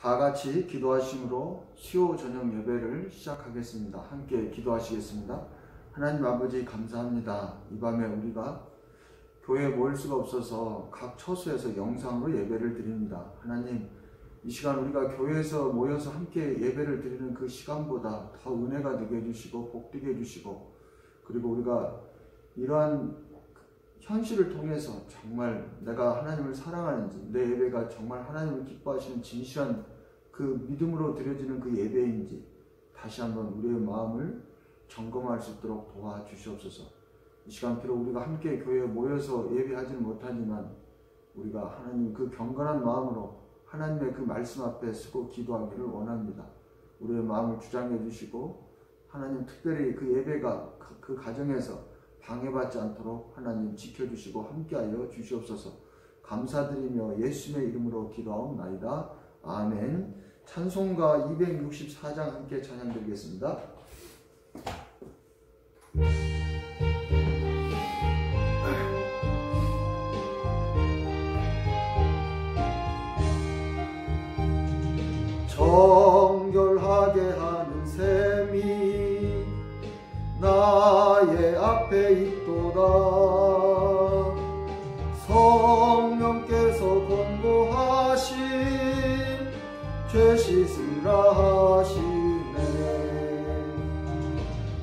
다 같이 기도하심으로 수요 저녁 예배를 시작하겠습니다. 함께 기도하시겠습니다. 하나님 아버지 감사합니다. 이 밤에 우리가 교회에 모일 수가 없어서 각 처소에서 영상으로 예배를 드립니다. 하나님, 이 시간 우리가 교회에서 모여서 함께 예배를 드리는 그 시간보다 더 은혜가 되게 해주시고 복되게 해주시고, 그리고 우리가 이러한 현실을 통해서 정말 내가 하나님을 사랑하는지, 내 예배가 정말 하나님을 기뻐하시는 진실한 그 믿음으로 드려지는 그 예배인지 다시 한번 우리의 마음을 점검할 수 있도록 도와주시옵소서. 이 시간 비록 우리가 함께 교회에 모여서 예배하지는 못하지만 우리가 하나님 그 경건한 마음으로 하나님의 그 말씀 앞에 서고 기도하기를 원합니다. 우리의 마음을 주장해 주시고 하나님 특별히 그 예배가 그 가정에서 방해받지 않도록 하나님 지켜주시고 함께하여 주시옵소서. 감사드리며 예수님의 이름으로 기도하옵나이다. 아멘. 찬송가 264장 함께 찬양드리겠습니다. 정결하게 하는 셈이 나의 앞에 있도다. 성령께서 권고하신 죄 씻으라 하시네.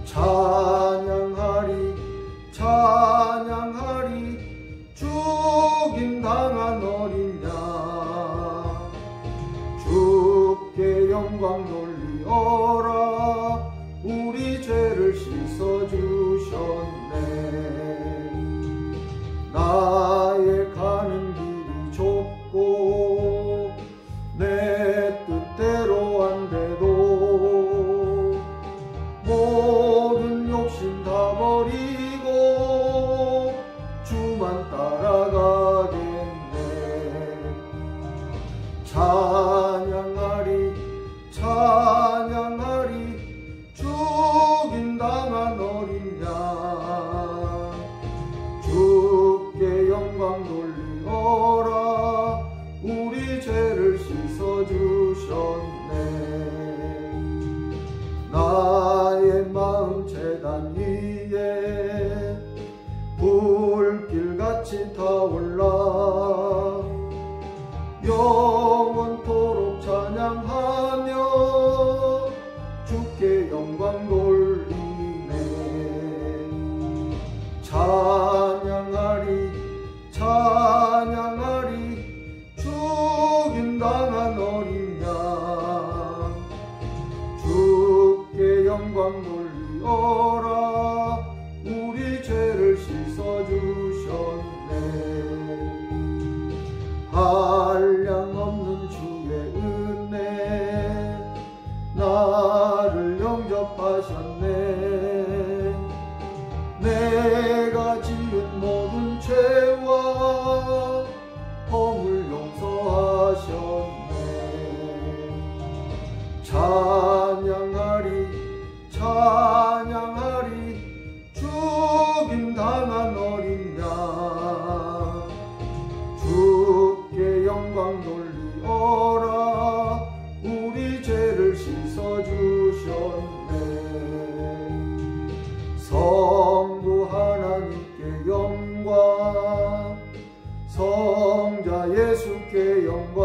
찬양하리 찬양하리 죽임당한 어린 양, 주께 영광 돌리어라. 우리 죄를 씻어주셨네. 나의 가는 길이 좁고 내 뜻대로 안 돼도 모든 욕심 다 버리고 주만 따라가겠네. 찬양하리 찬양하리 죽임당한 어린 양, 주께 영광 돌리어라. 우리 죄를 씻어주셨네. 나의 마음 제단 위에 불길같이 타올라 영원토록 찬양하며 주께 영광 돌리네. 찬양하리 찬양하리 죽임당한 어린 양, 주께 영광 돌리어라. 우리 죄를 씻어주셨네. 한량없는 주의 은혜 나를 영접하셨네. 내가 지은 모든 죄와 허물 용서하셨네. 찬양하리 찬양하리 죽임당한 어린 양, 주께 영광 돌리어라. 우리 죄를 씻어주셨네. 성부 하나님께 영광, 성자 예수께 영광,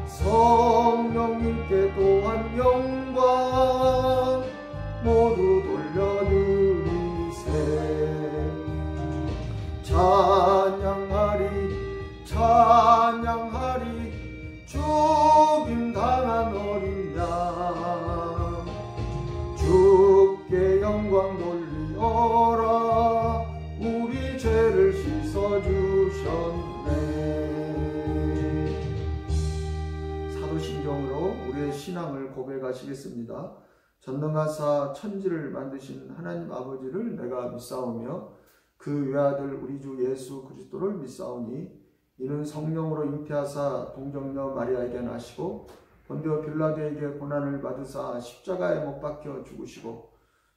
성령님께 또한 영광 모두 돌려드리세. 찬양하리 찬양하리 죽임당한 어린 양, 주께 영광 돌리어라. 우리 죄를 씻어주셨네. 사도신경으로 우리의 신앙을 고백하시겠습니다. 전능하사 천지를 만드신 하나님 아버지를 내가 믿사오며 그 외아들 우리 주 예수 그리스도를 믿사오니 이는 성령으로 잉태하사 동정녀 마리아에게 나시고 본디오 빌라도에게 고난을 받으사 십자가에 못 박혀 죽으시고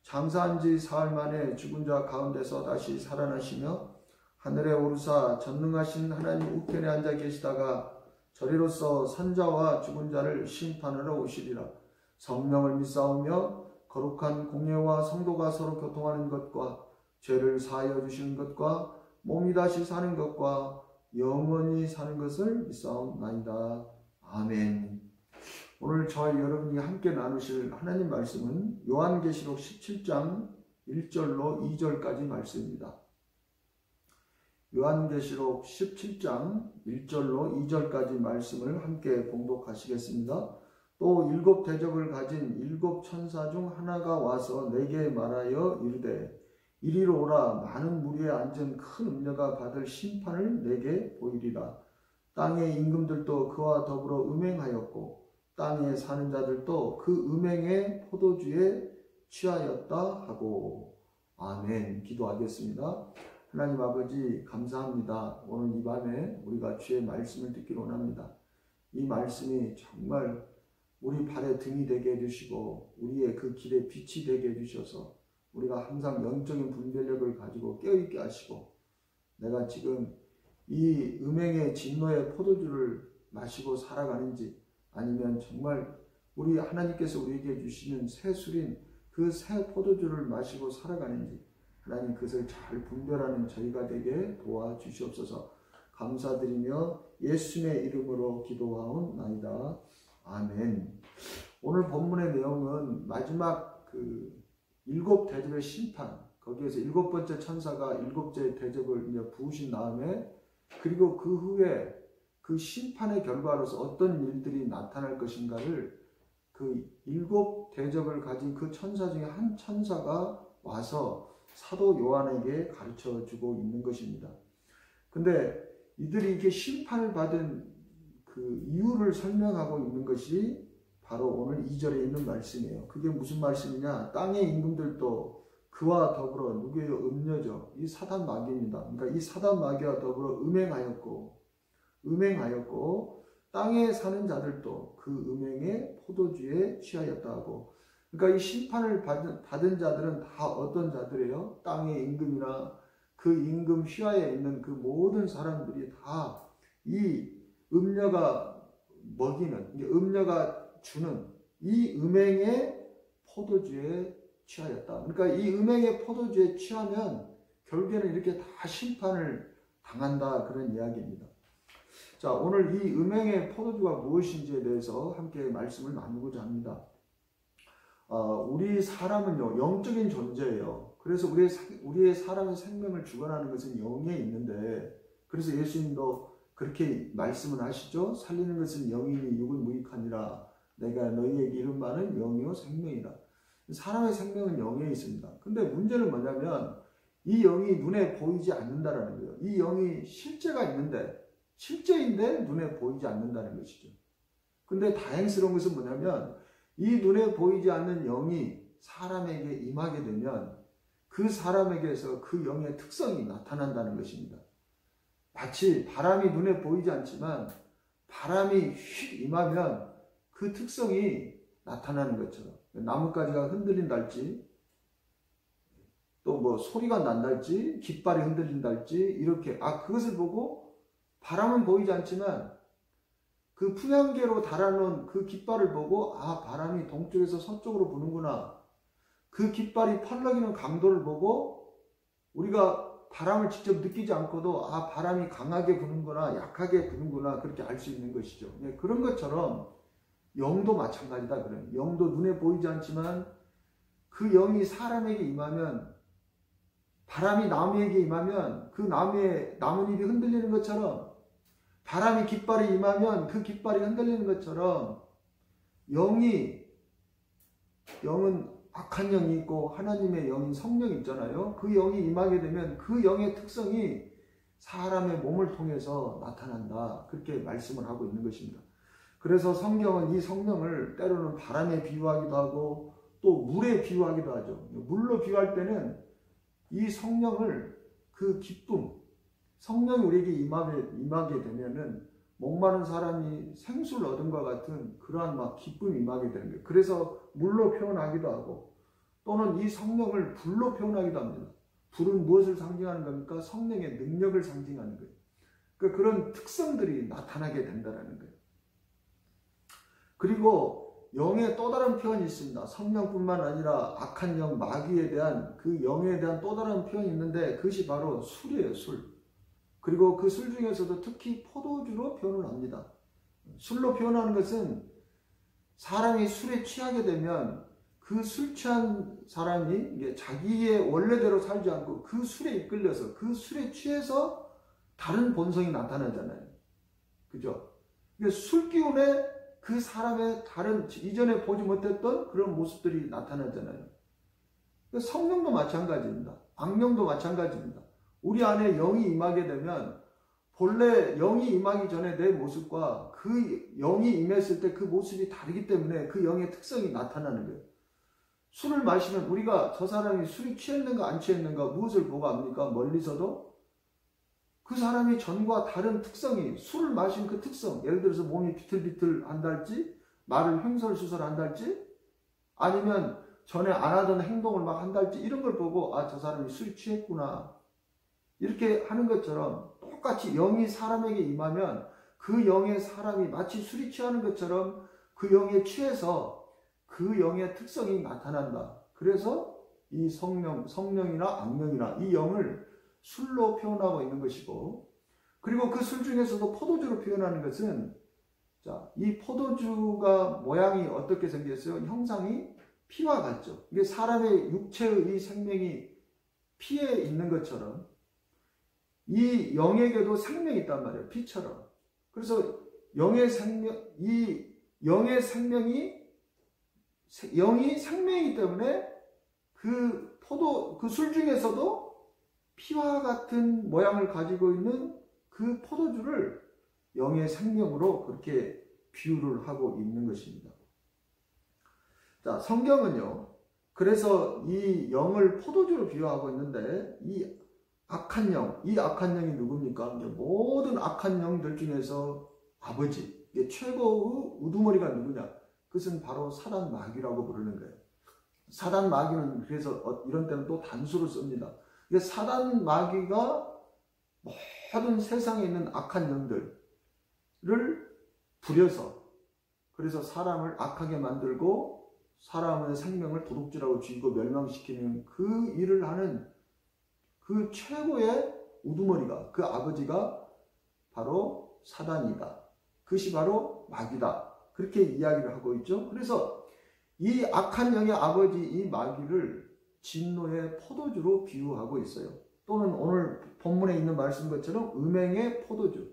장사한 지 사흘 만에 죽은 자 가운데서 다시 살아나시며 하늘에 오르사 전능하신 하나님 우편에 앉아 계시다가 저리로서 산자와 죽은 자를 심판하러 오시리라. 성령을 믿사오며 거룩한 공예와 성도가 서로 교통하는 것과 죄를 사하여 주시는 것과 몸이 다시 사는 것과 영원히 사는 것을 믿사옵나이다. 아멘. 오늘 저와 여러분이 함께 나누실 하나님 말씀은 요한계시록 17장 1절로 2절까지 말씀입니다. 요한계시록 17장 1절로 2절까지 말씀을 함께 봉독하시겠습니다. 또 일곱 대접을 가진 일곱 천사 중 하나가 와서 내게 말하여 이르되 이리로 오라. 많은 무리에 앉은 큰 음녀가 받을 심판을 내게 보이리라. 땅의 임금들도 그와 더불어 음행하였고 땅에 사는 자들도 그 음행의 포도주에 취하였다 하고. 아멘. 기도하겠습니다. 하나님 아버지 감사합니다. 오늘 이 밤에 우리가 주의 말씀을 듣기를 원합니다. 이 말씀이 정말 우리 발의 등이 되게 해주시고 우리의 그 길의 빛이 되게 해주셔서 우리가 항상 영적인 분별력을 가지고 깨어있게 하시고 내가 지금 이 음행의 진노의 포도주를 마시고 살아가는지 아니면 정말 우리 하나님께서 우리에게 주시는 새 술인 그 새 포도주를 마시고 살아가는지 하나님 그것을 잘 분별하는 저희가 되게 도와주시옵소서. 감사드리며 예수님의 이름으로 기도하옵나이다. 아멘. 오늘 본문의 내용은 마지막 그 일곱 대접의 심판, 거기에서 일곱 번째 천사가 일곱째 대접을 이제 부으신 다음에 그리고 그 후에 그 심판의 결과로서 어떤 일들이 나타날 것인가를 그 일곱 대접을 가진 그 천사 중에 한 천사가 와서 사도 요한에게 가르쳐 주고 있는 것입니다. 근데 이들이 이렇게 심판을 받은 그 이유를 설명하고 있는 것이 바로 오늘 2절에 있는 말씀이에요. 그게 무슨 말씀이냐? 땅의 임금들도 그와 더불어 누구예요? 음녀죠. 이 사단 마귀입니다. 그러니까 이 사단 마귀와 더불어 음행하였고 땅에 사는 자들도 그 음행의 포도주에 취하였다 하고. 그러니까 이 심판을 받은 자들은 다 어떤 자들이에요? 땅의 임금이나 그 임금 휘하에 있는 그 모든 사람들이 다 이 음녀가 먹이는, 음녀가 주는 이 음행의 포도주에 취하였다. 그러니까 이 음행의 포도주에 취하면 결국에는 이렇게 다 심판을 당한다, 그런 이야기입니다. 자, 오늘 이 음행의 포도주가 무엇인지에 대해서 함께 말씀을 나누고자 합니다. 우리 사람은요, 영적인 존재예요. 그래서 우리의 사람의 생명을 주관하는 것은 영에 있는데, 그래서 예수님도 그렇게 말씀을 하시죠. 살리는 것은 영이니 육은 무익하니라. 내가 너희에게 이른 바는 영이요 생명이라. 사람의 생명은 영에 있습니다. 근데 문제는 뭐냐면 이 영이 눈에 보이지 않는다라는 거예요. 이 영이 실제가 있는데, 실제인데 눈에 보이지 않는다는 것이죠. 근데 다행스러운 것은 뭐냐면 이 눈에 보이지 않는 영이 사람에게 임하게 되면 그 사람에게서 그 영의 특성이 나타난다는 것입니다. 마치 바람이 눈에 보이지 않지만 바람이 휙 임하면 그 특성이 나타나는 것처럼, 나뭇가지가 흔들린달지 또 뭐 소리가 난달지 깃발이 흔들린달지 이렇게 그것을 보고 바람은 보이지 않지만 그 풍향계로 달아놓은 그 깃발을 보고 바람이 동쪽에서 서쪽으로 부는구나. 그 깃발이 펄럭이는 강도를 보고 우리가 바람을 직접 느끼지 않고도 바람이 강하게 부는구나, 약하게 부는구나, 그렇게 알 수 있는 것이죠. 그런 것처럼 영도 마찬가지다. 그래요. 영도 눈에 보이지 않지만 그 영이 사람에게 임하면, 바람이 나무에게 임하면 그 나뭇잎이 흔들리는 것처럼, 바람이 깃발이 임하면 그 깃발이 흔들리는 것처럼 영은 악한 영이 있고 하나님의 영인 성령이 있잖아요. 그 영이 임하게 되면 그 영의 특성이 사람의 몸을 통해서 나타난다. 그렇게 말씀을 하고 있는 것입니다. 그래서 성경은 이 성령을 때로는 바람에 비유하기도 하고 또 물에 비유하기도 하죠. 물로 비유할 때는 이 성령을 그 기쁨, 성령이 우리에게 임하게 되면은 목마른 사람이 생수를 얻은 것 같은 그러한 기쁨이 임하게 되는 거예요. 그래서 물로 표현하기도 하고 또는 이 성령을 불로 표현하기도 합니다. 불은 무엇을 상징하는 겁니까? 성령의 능력을 상징하는 거예요. 그런 특성들이 나타나게 된다는 거예요. 그리고 영의 또 다른 표현이 있습니다. 성령뿐만 아니라 악한 영, 마귀에 대한 그 영에 대한 또 다른 표현이 있는데 그것이 바로 술이에요, 술. 그리고 그 술 중에서도 특히 포도주로 표현을 합니다. 술로 표현하는 것은 사람이 술에 취하게 되면 그 술 취한 사람이 이게 자기의 원래대로 살지 않고 그 술에 이끌려서 그 술에 취해서 다른 본성이 나타나잖아요. 그죠? 술 기운에 그 사람의 다른 이전에 보지 못했던 그런 모습들이 나타나잖아요. 성령도 마찬가지입니다. 악령도 마찬가지입니다. 우리 안에 영이 임하게 되면 본래 영이 임하기 전에 내 모습과 그 영이 임했을 때 그 모습이 다르기 때문에 그 영의 특성이 나타나는 거예요. 술을 마시면 우리가 저 사람이 술이 취했는가 안 취했는가 무엇을 보고 압니까? 멀리서도 그 사람이 전과 다른 특성이 술을 마신 그 특성, 예를 들어서 몸이 비틀비틀 한달지 말을 횡설수설 한달지 아니면 전에 안 하던 행동을 막 한달지 이런 걸 보고 아, 저 사람이 술이 취했구나 이렇게 하는 것처럼 똑같이 영이 사람에게 임하면 그 영의 사람이 마치 술이 취하는 것처럼 그 영에 취해서 그 영의 특성이 나타난다. 그래서 이 성령이나 악령이나 이 영을 술로 표현하고 있는 것이고, 그리고 그 술 중에서도 포도주로 표현하는 것은 자, 이 포도주가 모양이 어떻게 생겼어요? 형상이 피와 같죠. 이게 사람의 육체의 이 생명이 피에 있는 것처럼 이 영에게도 생명이 있단 말이에요. 피처럼. 그래서 영의 생명이 영이 생명이기 때문에 그 술 중에서도 피와 같은 모양을 가지고 있는 그 포도주를 영의 생명으로 그렇게 비유를 하고 있는 것입니다. 자, 성경은요, 그래서 이 영을 포도주로 비유하고 있는데, 이 악한 영이 누굽니까? 모든 악한 영들 중에서 아버지, 이게 최고의 우두머리가 누구냐? 그것은 바로 사단 마귀라고 부르는 거예요. 사단 마귀는 그래서 이런 때는 또 단수로 씁니다. 사단 마귀가 모든 세상에 있는 악한 영들을 부려서 그래서 사람을 악하게 만들고 사람의 생명을 도둑질하고 죽이고 멸망시키는 그 일을 하는 그 최고의 우두머리가 그 아버지가 바로 사단이다. 그것이 바로 마귀다. 그렇게 이야기를 하고 있죠. 그래서 이 악한 영의 아버지 이 마귀를 진노의 포도주로 비유하고 있어요. 또는 오늘 본문에 있는 말씀 것처럼 음행의 포도주.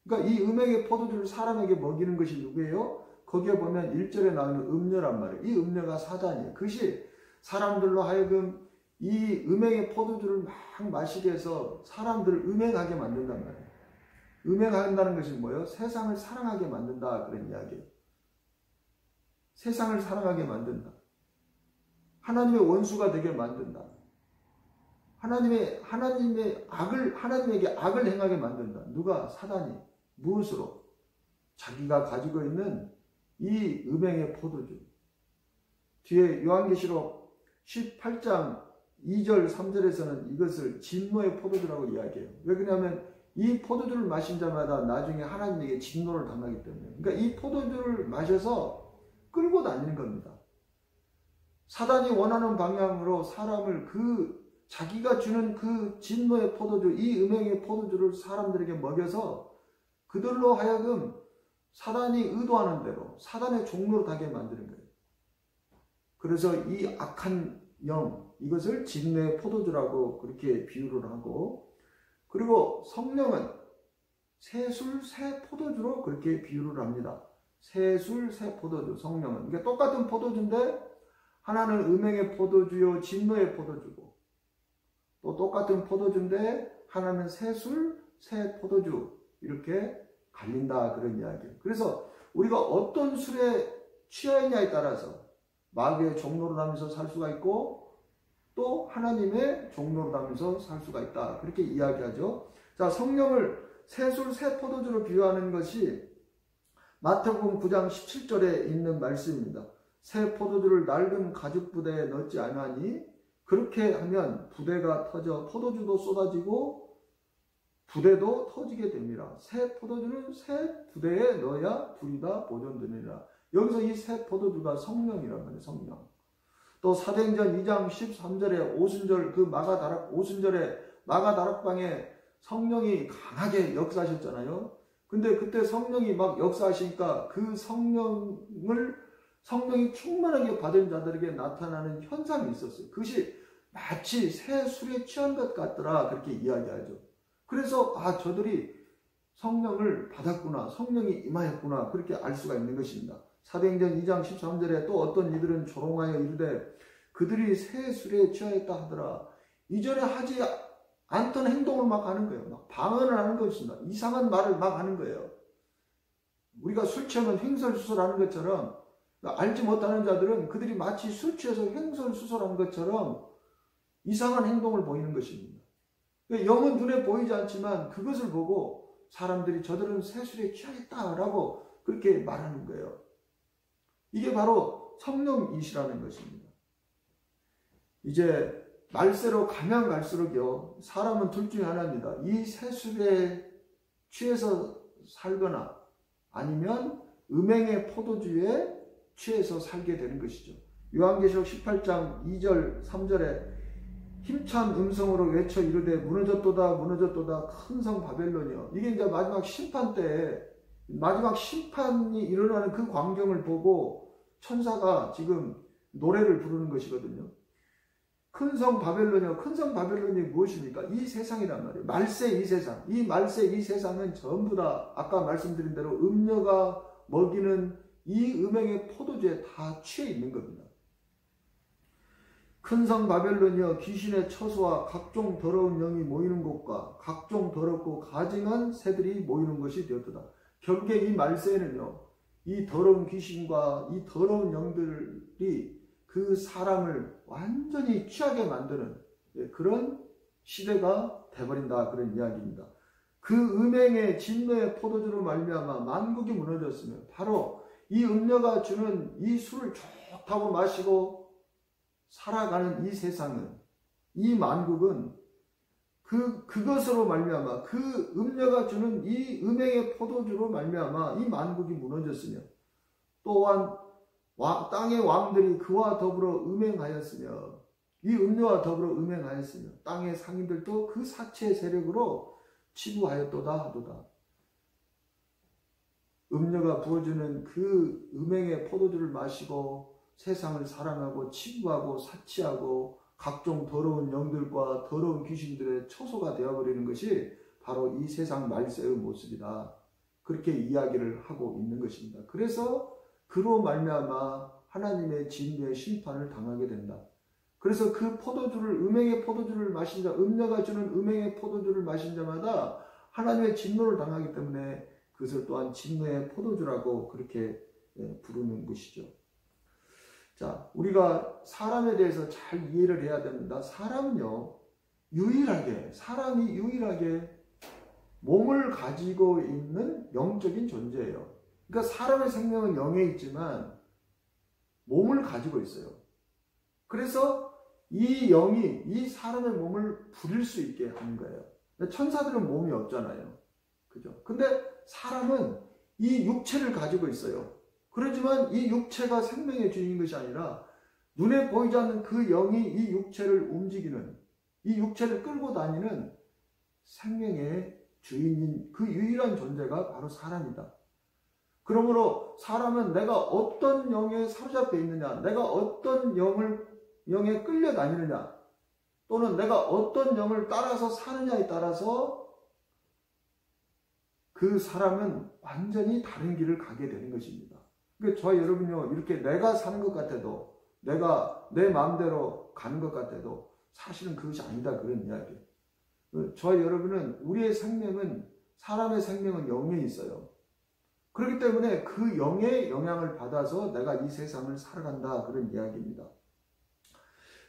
그러니까 이 음행의 포도주를 사람에게 먹이는 것이 누구예요? 거기에 보면 1절에 나오는 음녀란 말이에요. 이 음녀가 사단이에요. 그것이 사람들로 하여금 이 음행의 포도주를 막 마시게 해서 사람들을 음행하게 만든단 말이에요. 음행한다는 것이 뭐예요? 세상을 사랑하게 만든다. 그런 이야기예요. 세상을 사랑하게 만든다. 하나님의 원수가 되게 만든다. 하나님에게 악을 행하게 만든다. 누가? 사단이. 무엇으로? 자기가 가지고 있는 이 음행의 포도주. 뒤에 요한계시록 18장 2절 3절에서는 이것을 진노의 포도주라고 이야기해요. 왜 그러냐면 이 포도주를 마신 자마다 나중에 하나님에게 진노를 당하기 때문에. 그러니까 이 포도주를 마셔서 끌고 다니는 겁니다. 사단이 원하는 방향으로 사람을 자기가 주는 그 진노의 포도주, 이 음행의 포도주를 사람들에게 먹여서 그들로 하여금 사단이 의도하는 대로 사단의 종로로 가게 만드는 거예요. 그래서 이 악한 영, 이것을 진노의 포도주라고 그렇게 비유를 하고, 그리고 성령은 새술 새 포도주로 그렇게 비유를 합니다. 새술 새 포도주, 성령은. 이게 똑같은 포도주인데 하나는 음행의 포도주요 진노의 포도주고, 또 똑같은 포도주인데 하나는 새술 새 포도주, 이렇게 갈린다 그런 이야기예요. 그래서 우리가 어떤 술에 취하였냐에 따라서 마귀의 종로로 다니면서 살 수가 있고 또 하나님의 종로로 다니면서 살 수가 있다. 그렇게 이야기하죠. 자, 성령을 새술 새 포도주로 비유하는 것이 마태복음 9장 17절에 있는 말씀입니다. 새 포도주를 낡은 가죽 부대에 넣지 아니하니 그렇게 하면 부대가 터져 포도주도 쏟아지고 부대도 터지게 됩니다. 새 포도주는 새 부대에 넣어야 둘이 다 보존되느니라. 여기서 이 새 포도주가 성령이란 말이에요. 성령. 또 사도행전 2장 13절에 오순절 오순절에 마가다락방에 성령이 강하게 역사하셨잖아요. 근데 그때 성령이 막 역사하시니까 그 성령이 충만하게 받은 자들에게 나타나는 현상이 있었어요. 그것이 마치 새 술에 취한 것 같더라, 그렇게 이야기하죠. 그래서 저들이 성령을 받았구나, 성령이 임하였구나, 그렇게 알 수가 있는 것입니다. 사도행전 2장 13절에 또 어떤 이들은 조롱하여 이르되 그들이 새 술에 취하였다 하더라. 이전에 하지 않던 행동을 막 하는 거예요. 막 방언을 하는 것입니다. 이상한 말을 막 하는 거예요. 우리가 술 취하면 횡설수설하는 것처럼, 알지 못하는 자들은 그들이 마치 술 취해서 횡설수설하는 것처럼 이상한 행동을 보이는 것입니다. 영은 눈에 보이지 않지만 그것을 보고 사람들이 저들은 새 술에 취하였다라고 그렇게 말하는 거예요. 이게 바로 성령이시라는 것입니다. 이제 말세로 가면 갈수록요, 사람은 둘 중에 하나입니다. 이 새 술에 취해서 살거나 아니면 음행의 포도주에 취해서 살게 되는 것이죠. 요한계시록 18장 2절 3절에 힘찬 음성으로 외쳐 이르되 무너졌도다 무너졌도다 큰 성 바벨론이여. 이게 이제 마지막 심판 때에 마지막 심판이 일어나는 그 광경을 보고 천사가 지금 노래를 부르는 것이거든요. 큰 성 바벨론이여. 큰 성 바벨론이 무엇입니까? 이 세상이란 말이에요. 말세 이 세상. 이 말세 이 세상은 전부 다 아까 말씀드린 대로 음녀가 먹이는 이 음행의 포도주에 다 취해 있는 겁니다. 큰 성 바벨론이여 귀신의 처소와 각종 더러운 영이 모이는 곳과 각종 더럽고 가증한 새들이 모이는 곳이 되었도다. 결국에 이 말세에는요, 이 더러운 귀신과 이 더러운 영들이 그 사람을 완전히 취하게 만드는 그런 시대가 돼버린다, 그런 이야기입니다. 그 음행의 진노의 포도주로 말미암아 만국이 무너졌으며 바로 이 음녀가 주는 이 술을 좋다고 마시고 살아가는 이 세상은, 이 만국은 그것으로 말미암아 그 음녀가 주는 이 음행의 포도주로 말미암아 이 만국이 무너졌으며 또한 땅의 왕들이 그와 더불어 음행하였으며 이 음녀와 더불어 음행하였으며 땅의 상인들도 그 사체의 세력으로 치부하였도다 하도다. 음녀가 부어주는 그 음행의 포도주를 마시고 세상을 사랑하고 치부하고 사치하고 각종 더러운 영들과 더러운 귀신들의 처소가 되어버리는 것이 바로 이 세상 말세의 모습이다. 그렇게 이야기를 하고 있는 것입니다. 그래서 그로 말미암아 하나님의 진노의 심판을 당하게 된다. 그래서 그 포도주를, 음행의 포도주를 마신 자, 음녀가 주는 음행의 포도주를 마신 자마다 하나님의 진노를 당하기 때문에 그것을 또한 진노의 포도주라고 그렇게 부르는 것이죠. 자, 우리가 사람에 대해서 잘 이해를 해야 됩니다. 사람은요, 사람이 유일하게 몸을 가지고 있는 영적인 존재예요. 그러니까 사람의 생명은 영에 있지만 몸을 가지고 있어요. 그래서 이 영이 이 사람의 몸을 부릴 수 있게 하는 거예요. 천사들은 몸이 없잖아요. 그죠? 근데 사람은 이 육체를 가지고 있어요. 그렇지만 이 육체가 생명의 주인인 것이 아니라 눈에 보이지 않는 그 영이 이 육체를 움직이는, 이 육체를 끌고 다니는 생명의 주인인 그 유일한 존재가 바로 사람이다. 그러므로 사람은 내가 어떤 영에 사로잡혀 있느냐, 내가 어떤 영에 끌려다니느냐, 또는 내가 어떤 영을 따라서 사느냐에 따라서 그 사람은 완전히 다른 길을 가게 되는 것입니다. 그러니까 저와 여러분요, 이렇게 내가 사는 것 같아도, 내가 내 마음대로 가는 것 같아도 사실은 그것이 아니다, 그런 이야기예요. 저와 여러분은, 우리의 생명은, 사람의 생명은 영에 있어요. 그렇기 때문에 그 영의 영향을 받아서 내가 이 세상을 살아간다, 그런 이야기입니다.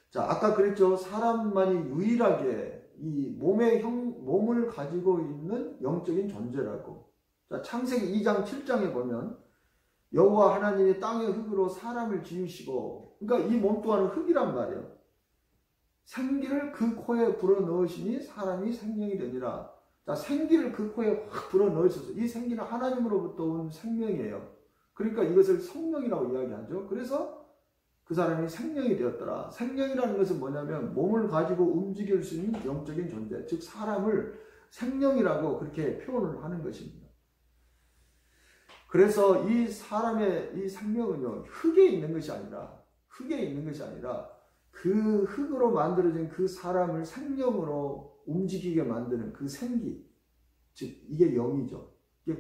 자, 아까 그랬죠. 사람만이 유일하게 이 몸을 가지고 있는 영적인 존재라고. 자, 창세기 2장 7장에 보면 여호와 하나님이 땅의 흙으로 사람을 지으시고, 그러니까 이 몸 또한 흙이란 말이에요. 생기를 그 코에 불어넣으시니 사람이 생명이 되니라. 자, 생기를 그 코에 확 불어넣으셔서 이 생기는 하나님으로부터 온 생명이에요. 그러니까 이것을 성령이라고 이야기하죠. 그래서 그 사람이 생명이 되었더라. 생명이라는 것은 뭐냐면 몸을 가지고 움직일 수 있는 영적인 존재, 즉 사람을 생명이라고 그렇게 표현을 하는 것입니다. 그래서 이 사람의 이 생명은요, 흙에 있는 것이 아니라 그 흙으로 만들어진 그 사람을 생명으로 움직이게 만드는 그 생기, 즉 이게 영이죠.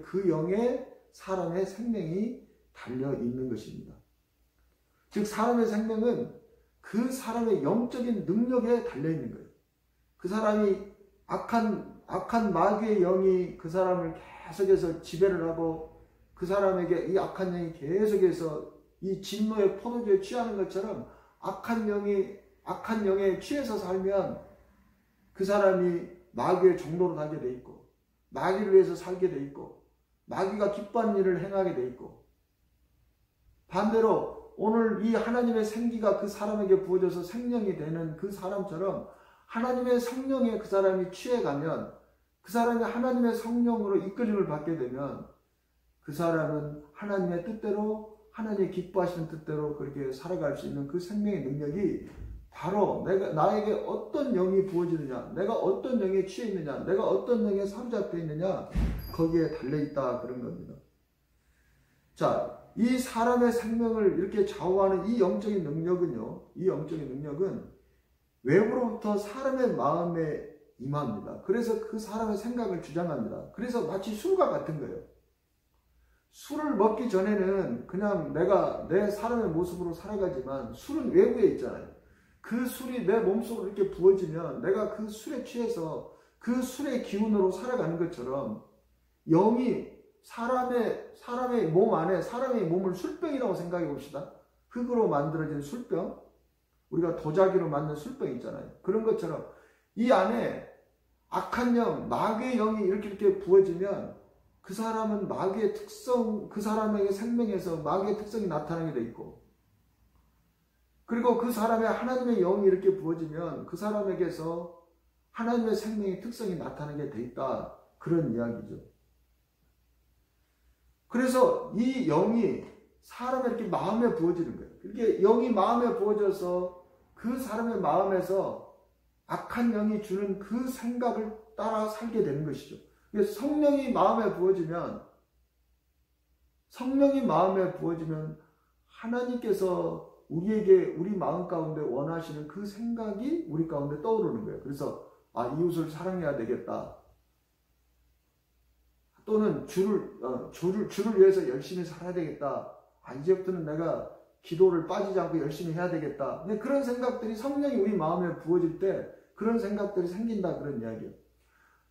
그 영에 사람의 생명이 달려 있는 것입니다. 즉 사람의 생명은 그 사람의 영적인 능력에 달려 있는 거예요. 그 사람이 악한 마귀의 영이 그 사람을 계속해서 지배를 하고 그 사람에게 이 악한 영이 계속해서 이 진노의 포도주에 취하는 것처럼 악한 영에 취해서 살면 그 사람이 마귀의 종로로 가게 돼 있고 마귀를 위해서 살게 돼 있고 마귀가 기뻐하는 일을 행하게 돼 있고, 반대로 오늘 이 하나님의 생기가 그 사람에게 부어져서 생명이 되는 그 사람처럼 하나님의 성령에 그 사람이 취해가면, 그 사람이 하나님의 성령으로 이끌림을 받게 되면 그 사람은 하나님의 뜻대로, 하나님의 기뻐하시는 뜻대로 그렇게 살아갈 수 있는 그 생명의 능력이 바로 나에게 어떤 영이 부어지느냐, 내가 어떤 영에 취해 있느냐, 내가 어떤 영에 사로잡혀 있느냐, 거기에 달려있다, 그런 겁니다. 자, 이 사람의 생명을 이렇게 좌우하는 이 영적인 능력은요, 이 영적인 능력은 외부로부터 사람의 마음에 임합니다. 그래서 그 사람의 생각을 주장합니다. 그래서 마치 술과 같은 거예요. 술을 먹기 전에는 그냥 내가 내 사람의 모습으로 살아가지만 술은 외부에 있잖아요. 그 술이 내 몸속으로 이렇게 부어지면 내가 그 술에 취해서 그 술의 기운으로 살아가는 것처럼 영이 사람의 몸 안에, 사람의 몸을 술병이라고 생각해 봅시다. 흙으로 만들어진 술병, 우리가 도자기로 만든 술병 있잖아요. 그런 것처럼 이 안에 악한 영, 마귀의 영이 이렇게 부어지면 그 사람은 마귀의 특성, 그 사람에게 생명에서 마귀의 특성이 나타나게 돼 있고, 그리고 그 사람의 하나님의 영이 이렇게 부어지면 그 사람에게서 하나님의 생명의 특성이 나타나게 돼 있다, 그런 이야기죠. 그래서 이 영이 사람의 이렇게 마음에 부어지는 거예요. 이렇게 영이 마음에 부어져서 그 사람의 마음에서 악한 영이 주는 그 생각을 따라 살게 되는 것이죠. 성령이 마음에 부어지면 하나님께서 우리에게, 우리 마음 가운데 원하시는 그 생각이 우리 가운데 떠오르는 거예요. 그래서 이웃을 사랑해야 되겠다, 또는 주를 위해서 열심히 살아야 되겠다, 이제부터는 내가 기도를 빠지지 않고 열심히 해야 되겠다. 그런 생각들이 성령이 우리 마음에 부어질 때 그런 생각들이 생긴다, 그런 이야기예요.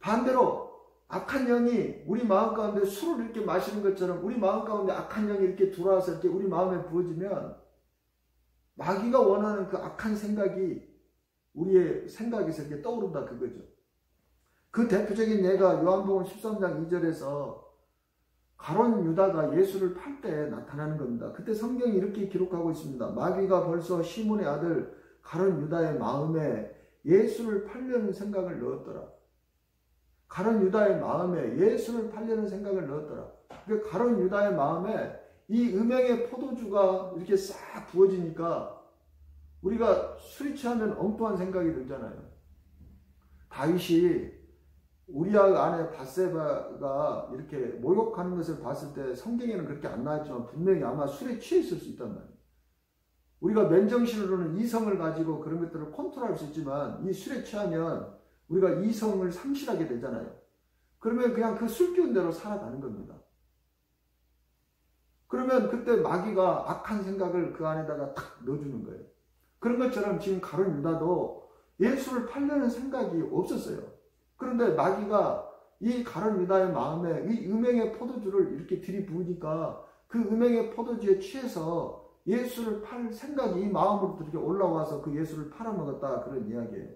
반대로 악한 영이 우리 마음 가운데 술을 이렇게 마시는 것처럼 우리 마음 가운데 악한 영이 이렇게 들어와서 이렇게 우리 마음에 부어지면 마귀가 원하는 그 악한 생각이 우리의 생각에서 이렇게 떠오른다, 그거죠. 그 대표적인 예가 요한복음 13장 2절에서 가룟 유다가 예수를 팔 때 나타나는 겁니다. 그때 성경이 이렇게 기록하고 있습니다. 마귀가 벌써 시몬의 아들 가룟 유다의 마음에 예수를 팔려는 생각을 넣었더라. 가룟 유다의 마음에 예수를 팔려는 생각을 넣었더라. 그 가룟 유다의 마음에 이 음행의 포도주가 이렇게 싹 부어지니까 우리가 술이 취하면 엉뚱한 생각이 들잖아요. 다윗이 우리아 아내 밧세바가 이렇게 모욕하는 것을 봤을 때 성경에는 그렇게 안 나왔지만 분명히 아마 술에 취해 있을 수 있단 말이에요. 우리가 맨정신으로는 이성을 가지고 그런 것들을 컨트롤할 수 있지만 이 술에 취하면 우리가 이성을 상실하게 되잖아요. 그러면 그냥 그 술 기운 대로 살아가는 겁니다. 그러면 그때 마귀가 악한 생각을 그 안에다가 탁 넣어주는 거예요. 그런 것처럼 지금 가룟 유다도 예수를 팔려는 생각이 없었어요. 그런데 마귀가 이 가룟 유다의 마음에 이 음행의 포도주를 이렇게 들이부으니까 그 음행의 포도주에 취해서 예수를 팔 생각이 이 마음으로 이렇게 올라와서 그 예수를 팔아먹었다, 그런 이야기예요.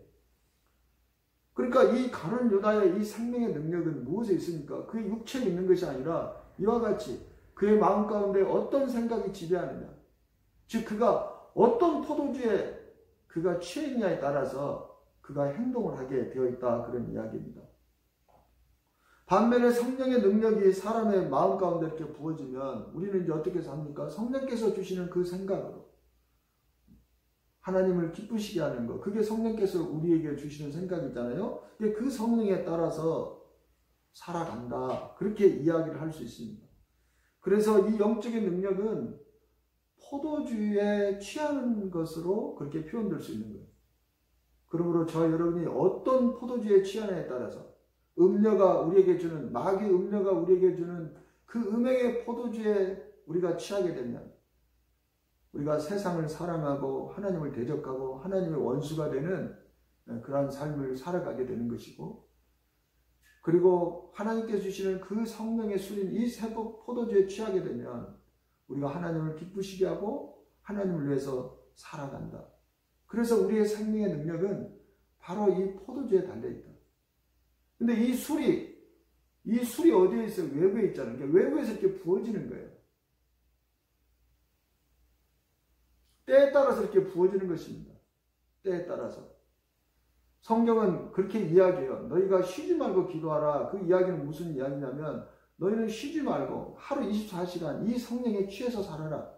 그러니까 이 가룟 유다의 이 생명의 능력은 무엇에 있습니까? 그 육체에 있는 것이 아니라 이와 같이 그의 마음 가운데 어떤 생각이 지배하느냐, 즉 그가 어떤 포도주에 그가 취해 있냐에 따라서 그가 행동을 하게 되어 있다, 그런 이야기입니다. 반면에 성령의 능력이 사람의 마음 가운데 이렇게 부어지면 우리는 이제 어떻게 삽니까? 성령께서 주시는 그 생각으로 하나님을 기쁘시게 하는 것, 그게 성령께서 우리에게 주시는 생각이잖아요. 그 성령에 따라서 살아간다, 그렇게 이야기를 할 수 있습니다. 그래서 이 영적인 능력은 포도주에 취하는 것으로 그렇게 표현될 수 있는 거예요. 그러므로 저 여러분이 어떤 포도주에 취하냐에 따라서 음료가 우리에게 주는, 마귀 음료가 우리에게 주는 그 음행의 포도주에 우리가 취하게 되면 우리가 세상을 사랑하고 하나님을 대적하고 하나님의 원수가 되는 그러한 삶을 살아가게 되는 것이고, 그리고 하나님께서 주시는 그 성령의 술인 이 세법 포도주에 취하게 되면 우리가 하나님을 기쁘시게 하고 하나님을 위해서 살아간다. 그래서 우리의 생명의 능력은 바로 이 포도주에 달려있다. 근데 이 술이 어디에 있어요? 외부에 있잖아요. 그러니까 외부에서 이렇게 부어지는 거예요. 때에 따라서 이렇게 부어지는 것입니다. 때에 따라서. 성경은 그렇게 이야기해요. 너희가 쉬지 말고 기도하라. 그 이야기는 무슨 이야기냐면 너희는 쉬지 말고 하루 24시간 이 성령에 취해서 살아라.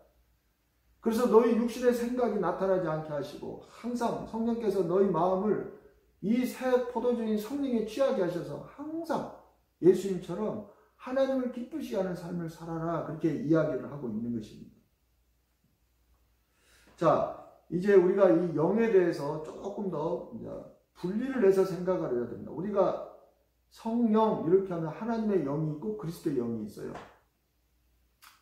그래서 너희 육신의 생각이 나타나지 않게 하시고 항상 성령께서 너희 마음을 이 새 포도주인 성령에 취하게 하셔서 항상 예수님처럼 하나님을 기쁘시게 하는 삶을 살아라. 그렇게 이야기를 하고 있는 것입니다. 자, 이제 우리가 이 영에 대해서 조금 더 분리를 해서 생각을 해야 됩니다. 우리가 성령 이렇게 하면 하나님의 영이 있고 그리스도의 영이 있어요.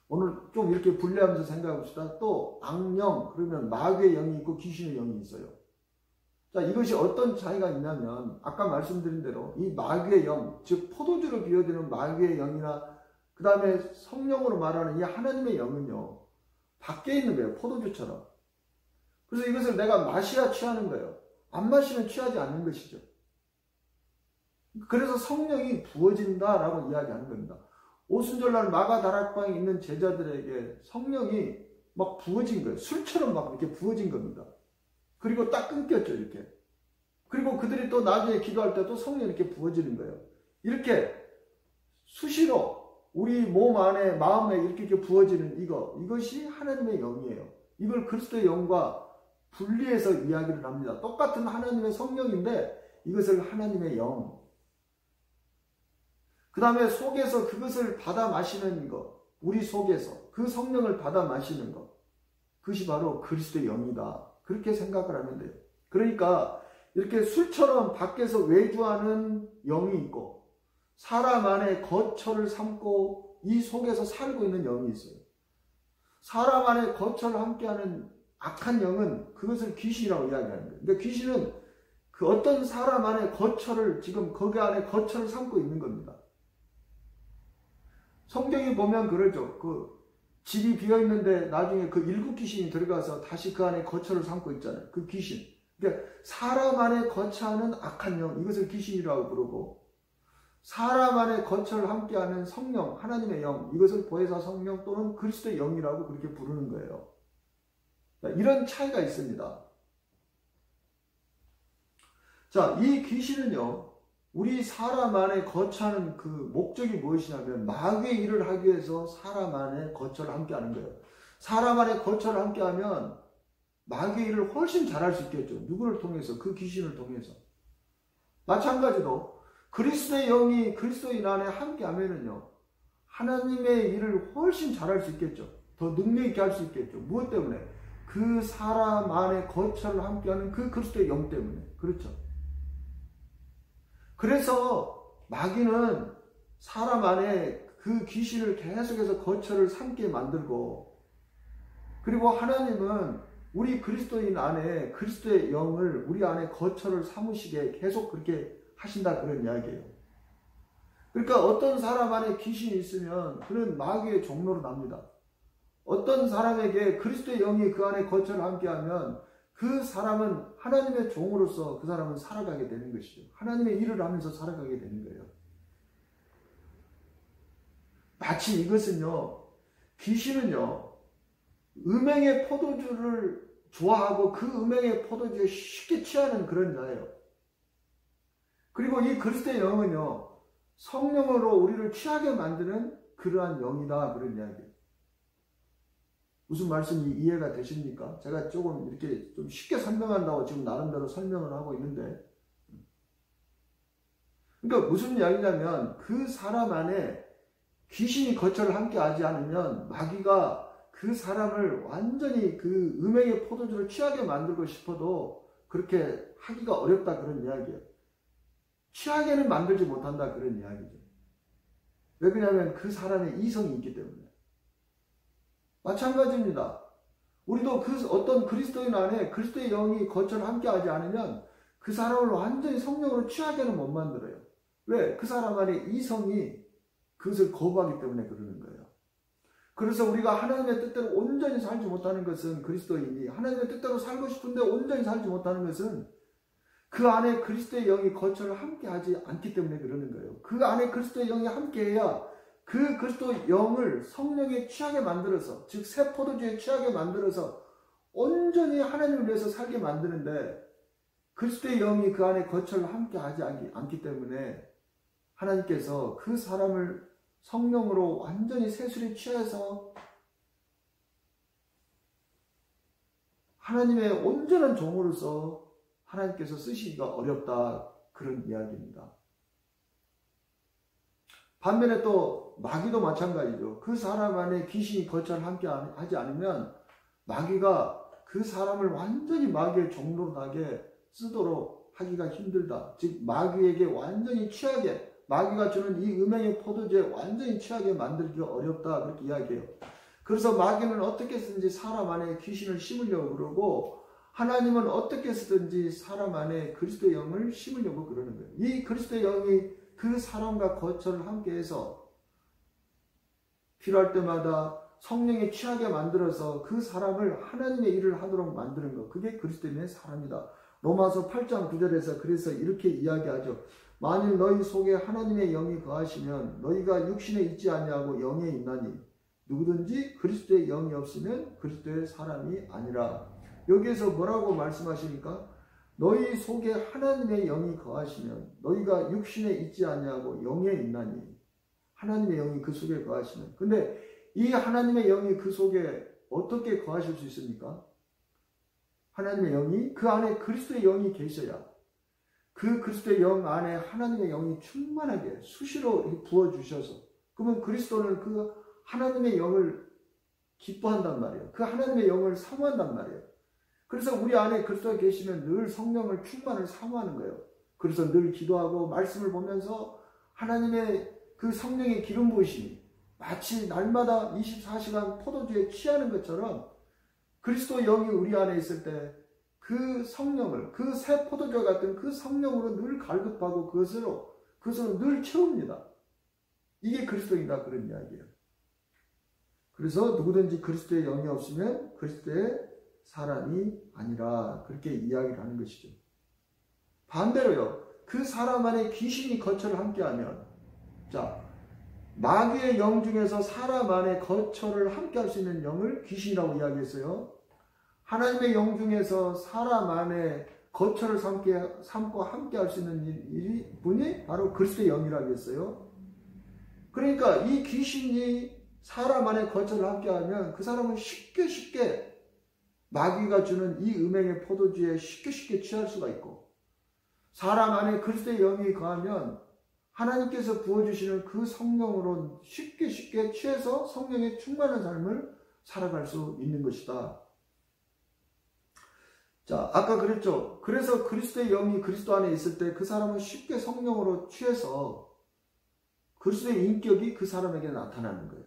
오늘 좀 이렇게 분리하면서 생각해 봅시다. 또 악령, 그러면 마귀의 영이 있고 귀신의 영이 있어요. 자, 이것이 어떤 차이가 있냐면 아까 말씀드린 대로 이 마귀의 영, 즉 포도주로 비유되는 마귀의 영이나 그 다음에 성령으로 말하는 이 하나님의 영은요, 밖에 있는 거예요. 포도주처럼. 그래서 이것을 내가 마셔야 취하는 거예요. 안 마시면 취하지 않는 것이죠. 그래서 성령이 부어진다라고 이야기하는 겁니다. 오순절날 마가다락방에 있는 제자들에게 성령이 막 부어진 거예요. 술처럼 막 이렇게 부어진 겁니다. 그리고 딱 끊겼죠, 이렇게. 그리고 그들이 또 나중에 기도할 때도 성령이 이렇게 부어지는 거예요. 이렇게 수시로 우리 몸 안에, 마음에 이렇게 부어지는 이것이 하나님의 영이에요. 이걸 그리스도의 영과 분리해서 이야기를 합니다. 똑같은 하나님의 성령인데 이것을 하나님의 영, 그 다음에 속에서 그것을 받아 마시는 것, 우리 속에서 그 성령을 받아 마시는 것, 그것이 바로 그리스도의 영이다. 그렇게 생각을 하면 돼요. 그러니까 이렇게 술처럼 밖에서 외주하는 영이 있고 사람 안에 거처를 삼고 이 속에서 살고 있는 영이 있어요. 사람 안에 거처를 함께하는 악한 영은 그것을 귀신이라고 이야기하는 거예요. 그러니까 귀신은 그 어떤 사람 안에 거처를, 지금 거기 안에 거처를 삼고 있는 겁니다. 성경에 보면 그러죠. 그 집이 비어있는데 나중에 그 일곱 귀신이 들어가서 다시 그 안에 거처를 삼고 있잖아요. 그 귀신. 그러니까 사람 안에 거처하는 악한 영, 이것을 귀신이라고 부르고, 사람 안에 거처를 함께하는 성령, 하나님의 영, 이것을 보혜사 성령 또는 그리스도의 영이라고 그렇게 부르는 거예요. 이런 차이가 있습니다. 자, 이 귀신은요, 우리 사람 안에 거처하는 그 목적이 무엇이냐면 마귀의 일을 하기 위해서 사람 안에 거처를 함께 하는 거예요. 사람 안에 거처를 함께 하면 마귀의 일을 훨씬 잘할 수 있겠죠. 누구를 통해서? 그 귀신을 통해서. 마찬가지로 그리스도의 영이 그리스도인 안에 함께 하면은요, 하나님의 일을 훨씬 잘할 수 있겠죠. 더 능력 있게 할 수 있겠죠. 무엇 때문에? 그 사람 안에 거처를 함께하는 그 그리스도의 영 때문에. 그렇죠. 그래서 마귀는 사람 안에 그 귀신을 계속해서 거처를 삼게 만들고, 그리고 하나님은 우리 그리스도인 안에 그리스도의 영을 우리 안에 거처를 삼으시게 계속 그렇게 하신다, 그런 이야기예요. 그러니까 어떤 사람 안에 귀신이 있으면 그는 마귀의 종로로 납니다. 어떤 사람에게 그리스도의 영이 그 안에 거처를 함께하면 그 사람은 하나님의 종으로서 그 사람은 살아가게 되는 것이죠. 하나님의 일을 하면서 살아가게 되는 거예요. 마치 이것은요, 귀신은요, 음행의 포도주를 좋아하고 그 음행의 포도주에 쉽게 취하는 그런 자예요. 그리고 이 그리스도의 영은요, 성령으로 우리를 취하게 만드는 그러한 영이다. 그런 이야기예요. 무슨 말씀이 이해가 되십니까? 제가 조금 이렇게 좀 쉽게 설명한다고 지금 나름대로 설명을 하고 있는데, 그러니까 무슨 이야기냐면 그 사람 안에 귀신이 거처를 함께 하지 않으면 마귀가 그 사람을 완전히 그 음행의 포도주를 취하게 만들고 싶어도 그렇게 하기가 어렵다. 그런 이야기예요. 취하게는 만들지 못한다. 그런 이야기죠. 왜 그러냐면 그 사람의 이성이 있기 때문에. 마찬가지입니다. 우리도 그 어떤 그리스도인 안에 그리스도의 영이 거처를 함께 하지 않으면 그 사람을 완전히 성령으로 취하게는 못 만들어요. 왜? 그 사람 안에 이성이 그것을 거부하기 때문에 그러는 거예요. 그래서 우리가 하나님의 뜻대로 온전히 살지 못하는 것은 그리스도인이 하나님의 뜻대로 살고 싶은데 온전히 살지 못하는 것은 그 안에 그리스도의 영이 거처를 함께 하지 않기 때문에 그러는 거예요. 그 안에 그리스도의 영이 함께 해야 그 그리스도의 영을 성령에 취하게 만들어서, 즉 새 포도주에 취하게 만들어서 온전히 하나님을 위해서 살게 만드는데 그리스도의 영이 그 안에 거처를 함께 하지 않기 때문에 하나님께서 그 사람을 성령으로 완전히 세술에 취해서 하나님의 온전한 종으로서 하나님께서 쓰시기가 어렵다. 그런 이야기입니다. 반면에 또 마귀도 마찬가지죠. 그 사람 안에 귀신이 거처를 함께 하지 않으면 마귀가 그 사람을 완전히 마귀의 종로로 나게 쓰도록 하기가 힘들다. 즉 마귀에게 완전히 취하게, 마귀가 주는 이 음행의 포도주에 완전히 취하게 만들기가 어렵다. 그렇게 이야기해요. 그래서 마귀는 어떻게 쓰든지 사람 안에 귀신을 심으려고 그러고 하나님은 어떻게 쓰든지 사람 안에 그리스도의 영을 심으려고 그러는 거예요. 이 그리스도의 영이 그 사람과 거처를 함께해서 필요할 때마다 성령에 취하게 만들어서 그 사람을 하나님의 일을 하도록 만드는 것, 그게 그리스도인의 사람이다. 로마서 8장 9절에서 그래서 이렇게 이야기하죠. 만일 너희 속에 하나님의 영이 거하시면 너희가 육신에 있지 아니하고 영에 있나니 누구든지 그리스도의 영이 없으면 그리스도의 사람이 아니라. 여기에서 뭐라고 말씀하십니까? 너희 속에 하나님의 영이 거하시면 너희가 육신에 있지 아니하고 영에 있나니. 하나님의 영이 그 속에 거하시면. 근데 이 하나님의 영이 그 속에 어떻게 거하실 수 있습니까? 하나님의 영이 그 안에 그리스도의 영이 계셔야 그 그리스도의 영 안에 하나님의 영이 충만하게 수시로 부어주셔서, 그러면 그리스도는 그 하나님의 영을 기뻐한단 말이에요. 그 하나님의 영을 사모한단 말이에요. 그래서 우리 안에 그리스도가 계시면 늘 성령을 충만을 사모하는 거예요. 그래서 늘 기도하고 말씀을 보면서 하나님의 그 성령의 기름 부으심이 마치 날마다 24시간 포도주에 취하는 것처럼 그리스도 영이 우리 안에 있을 때 그 성령을, 그 새 포도주와 같은 그 성령으로 늘 갈급하고 그것으로 늘 채웁니다. 이게 그리스도인다. 그런 이야기예요. 그래서 누구든지 그리스도의 영이 없으면 그리스도의 사람이 아니라, 그렇게 이야기를 하는 것이죠. 반대로요, 그 사람 안에 귀신이 거처를 함께하면, 자, 마귀의 영 중에서 사람 안에 거처를 함께할 수 있는 영을 귀신이라고 이야기했어요. 하나님의 영 중에서 사람 안에 거처를 삼고 함께할 수 있는 분이 바로 그리스도의 영이라고 했어요. 그러니까 이 귀신이 사람 안에 거처를 함께하면 그 사람은 쉽게 마귀가 주는 이 음행의 포도주에 쉽게 취할 수가 있고, 사람 안에 그리스도의 영이 거하면 하나님께서 부어주시는 그 성령으로 쉽게 취해서 성령의 충만한 삶을 살아갈 수 있는 것이다. 자, 아까 그랬죠. 그래서 그리스도의 영이 그리스도 안에 있을 때 그 사람은 쉽게 성령으로 취해서 그리스도의 인격이 그 사람에게 나타나는 거예요.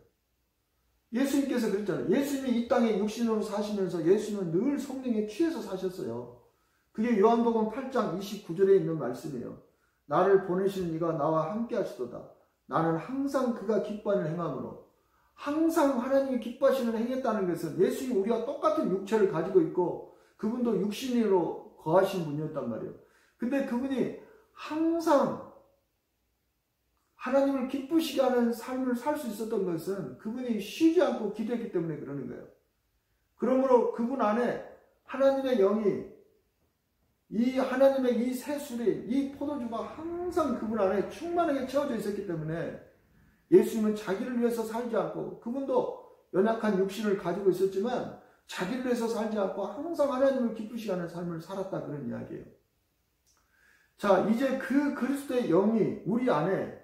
예수님께서 그랬잖아요. 예수님이 이 땅에 육신으로 사시면서 예수님은 늘 성령에 취해서 사셨어요. 그게 요한복음 8장 29절에 있는 말씀이에요. 나를 보내시는 이가 나와 함께 하시도다. 나는 항상 그가 기뻐하는 행함으로. 항상 하나님이 기뻐하시는 행했다는 것은 예수님이 우리와 똑같은 육체를 가지고 있고 그분도 육신으로 거하신 분이었단 말이에요. 근데 그분이 항상 하나님을 기쁘시게 하는 삶을 살 수 있었던 것은 그분이 쉬지 않고 기도했기 때문에 그러는 거예요. 그러므로 그분 안에 하나님의 영이 이 하나님의 이 새술이, 이 포도주가 항상 그분 안에 충만하게 채워져 있었기 때문에 예수님은 자기를 위해서 살지 않고, 그분도 연약한 육신을 가지고 있었지만 자기를 위해서 살지 않고 항상 하나님을 기쁘시게 하는 삶을 살았다, 그런 이야기예요. 자, 이제 그 그리스도의 영이 우리 안에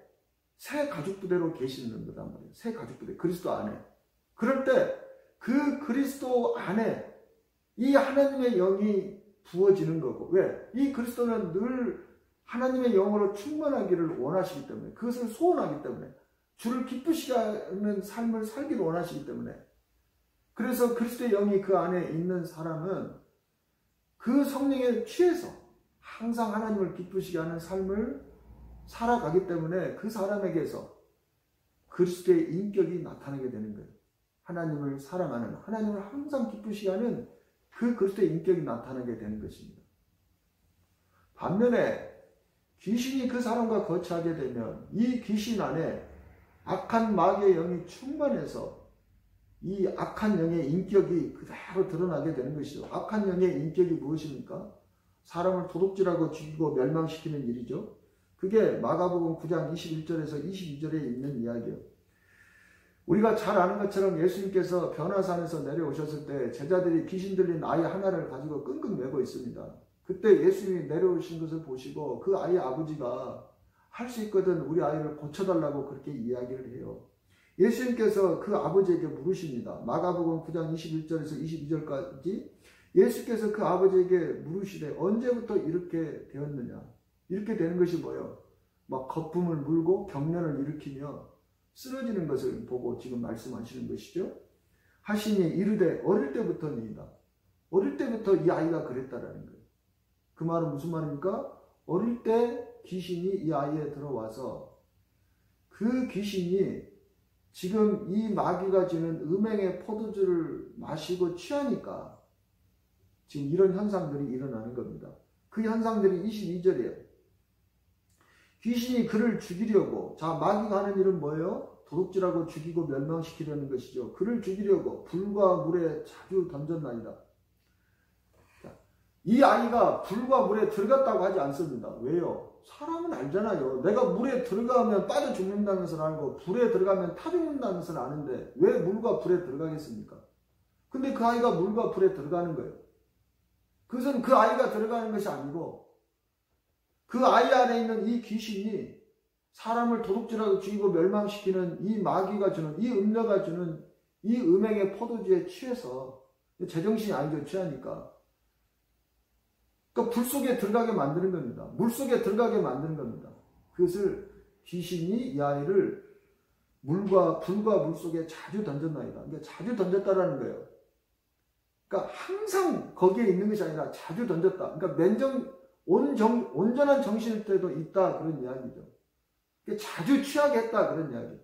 새 가죽부대로 계시는 거단 말이에요. 새 가죽부대, 그리스도 안에. 그럴 때 그 그리스도 안에 이 하나님의 영이 부어지는 거고, 왜? 이 그리스도는 늘 하나님의 영으로 충만하기를 원하시기 때문에, 그것을 소원하기 때문에, 주를 기쁘시게 하는 삶을 살기를 원하시기 때문에, 그래서 그리스도의 영이 그 안에 있는 사람은 그 성령에 취해서 항상 하나님을 기쁘시게 하는 삶을 살아가기 때문에 그 사람에게서 그리스도의 인격이 나타나게 되는 거예요. 하나님을 사랑하는, 하나님을 항상 기쁘시게 하는 그 그리스도의 인격이 나타나게 되는 것입니다. 반면에 귀신이 그 사람과 거처하게 되면 이 귀신 안에 악한 마귀의 영이 충만해서 이 악한 영의 인격이 그대로 드러나게 되는 것이죠. 악한 영의 인격이 무엇입니까? 사람을 도둑질하고 죽이고 멸망시키는 일이죠. 그게 마가복음 9장 21절에서 22절에 있는 이야기예요. 우리가 잘 아는 것처럼 예수님께서 변화산에서 내려오셨을 때 제자들이 귀신 들린 아이 하나를 가지고 끙끙 매고 있습니다. 그때 예수님이 내려오신 것을 보시고 그 아이의 아버지가 할 수 있거든 우리 아이를 고쳐달라고 그렇게 이야기를 해요. 예수님께서 그 아버지에게 물으십니다. 마가복음 9장 21절에서 22절까지 예수께서 그 아버지에게 물으시되 언제부터 이렇게 되었느냐. 이렇게 되는 것이 뭐예요? 막 거품을 물고 경련을 일으키며 쓰러지는 것을 보고 지금 말씀하시는 것이죠. 하시니 이르되 어릴 때부터니이다. 어릴 때부터 이 아이가 그랬다라는 거예요. 그 말은 무슨 말입니까? 어릴 때 귀신이 이 아이에 들어와서 그 귀신이 지금 이 마귀가 주는 음행의 포도주를 마시고 취하니까 지금 이런 현상들이 일어나는 겁니다. 그 현상들이 22절이에요. 귀신이 그를 죽이려고, 자, 마귀가 하는 일은 뭐예요? 도둑질하고 죽이고 멸망시키려는 것이죠. 그를 죽이려고 불과 물에 자주 던졌나이다. 자, 이 아이가 불과 물에 들어갔다고 하지 않습니다. 왜요? 사람은 알잖아요. 내가 물에 들어가면 빠져 죽는다는 것을 알고 불에 들어가면 타 죽는다는 것을 아는데 왜 물과 불에 들어가겠습니까? 근데 그 아이가 물과 불에 들어가는 거예요. 그것은 그 아이가 들어가는 것이 아니고 그 아이 안에 있는 이 귀신이 사람을 도둑질하고 죽이고 멸망시키는 이 마귀가 주는, 이 음녀가 주는 이 음행의 포도주에 취해서, 제정신이 아니죠, 취하니까. 그러니까 불 속에 들어가게 만드는 겁니다. 물 속에 들어가게 만드는 겁니다. 그것을 귀신이 이 아이를 불과 물 속에 자주 던졌나이다. 그러니까 자주 던졌다라는 거예요. 그러니까 항상 거기에 있는 것이 아니라 자주 던졌다. 그러니까 온전한 정신일 때도 있다, 그런 이야기죠. 자주 취하게 했다, 그런 이야기.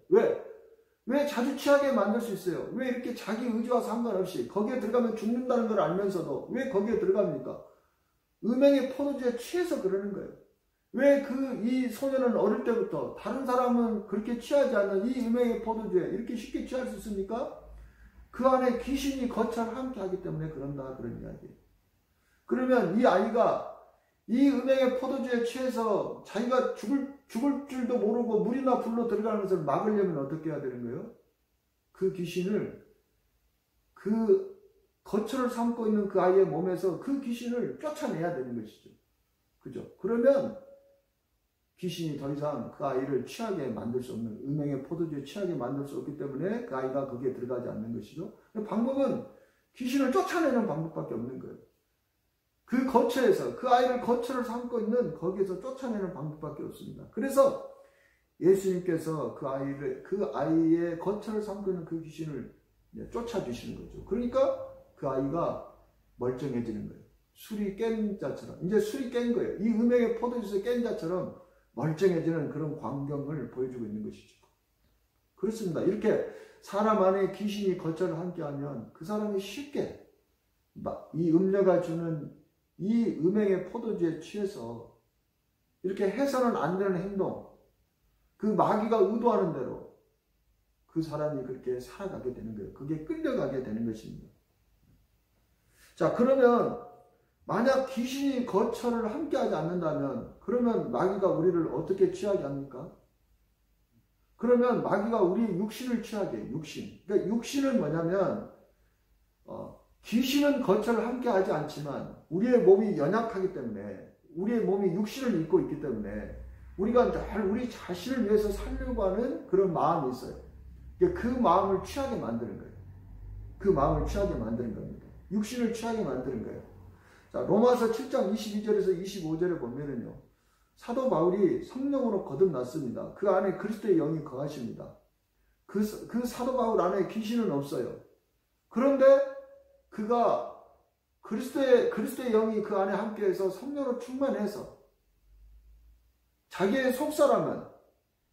왜 자주 취하게 만들 수 있어요? 왜 이렇게 자기 의지와 상관없이 거기에 들어가면 죽는다는 걸 알면서도 왜 거기에 들어갑니까? 음행의 포도주에 취해서 그러는 거예요. 왜 이 소년은 어릴 때부터 다른 사람은 그렇게 취하지 않는 이 음행의 포도주에 이렇게 쉽게 취할 수 있습니까? 그 안에 귀신이 거처를 함께 하기 때문에 그런다, 그런 이야기예요. 그러면 이 아이가 이 음행의 포도주에 취해서 자기가 죽을 줄도 모르고 물이나 불로 들어가는 것을 막으려면 어떻게 해야 되는 거예요? 그 귀신을, 그 거처를 삼고 있는 그 아이의 몸에서 그 귀신을 쫓아내야 되는 것이죠. 그죠? 그러면 귀신이 더 이상 그 아이를 취하게 만들 수 없는, 음행의 포도주에 취하게 만들 수 없기 때문에 그 아이가 거기에 들어가지 않는 것이죠. 방법은 귀신을 쫓아내는 방법밖에 없는 거예요. 그 거처에서, 그 아이를 거처를 삼고 있는 거기에서 쫓아내는 방법밖에 없습니다. 그래서 예수님께서 그 아이의 거처를 삼고 있는 그 귀신을 쫓아주시는 거죠. 그러니까 그 아이가 멀쩡해지는 거예요. 술이 깬 자처럼. 이제 술이 깬 거예요. 이 음행의 포도주에서 깬 자처럼 멀쩡해지는 그런 광경을 보여주고 있는 것이죠. 그렇습니다. 이렇게 사람 안에 귀신이 거처를 함께하면 그 사람이 쉽게 이 음녀가 주는 이 음행의 포도주에 취해서 이렇게 해서는 안 되는 행동, 그 마귀가 의도하는 대로 그 사람이 그렇게 살아가게 되는 거예요. 그게 끌려가게 되는 것입니다. 자, 그러면 만약 귀신이 거처를 함께하지 않는다면 그러면 마귀가 우리를 어떻게 취하게 합니까? 그러면 마귀가 우리 육신을 취하게 해요. 육신. 그러니까 육신은 뭐냐면 귀신은 거처를 함께하지 않지만 우리의 몸이 연약하기 때문에 우리의 몸이 육신을 입고 있기 때문에 우리가 늘 우리 자신을 위해서 살려고 하는 그런 마음이 있어요. 그 마음을 취하게 만드는 거예요. 그 마음을 취하게 만드는 겁니다. 육신을 취하게 만드는 거예요. 자, 로마서 7장 22절에서 25절에 보면은요. 사도 바울이 성령으로 거듭났습니다. 그 안에 그리스도의 영이 거하십니다. 그 사도 바울 안에 귀신은 없어요. 그런데 그가 그리스도의 영이 그 안에 함께해서 성령으로 충만해서 자기의 속사람은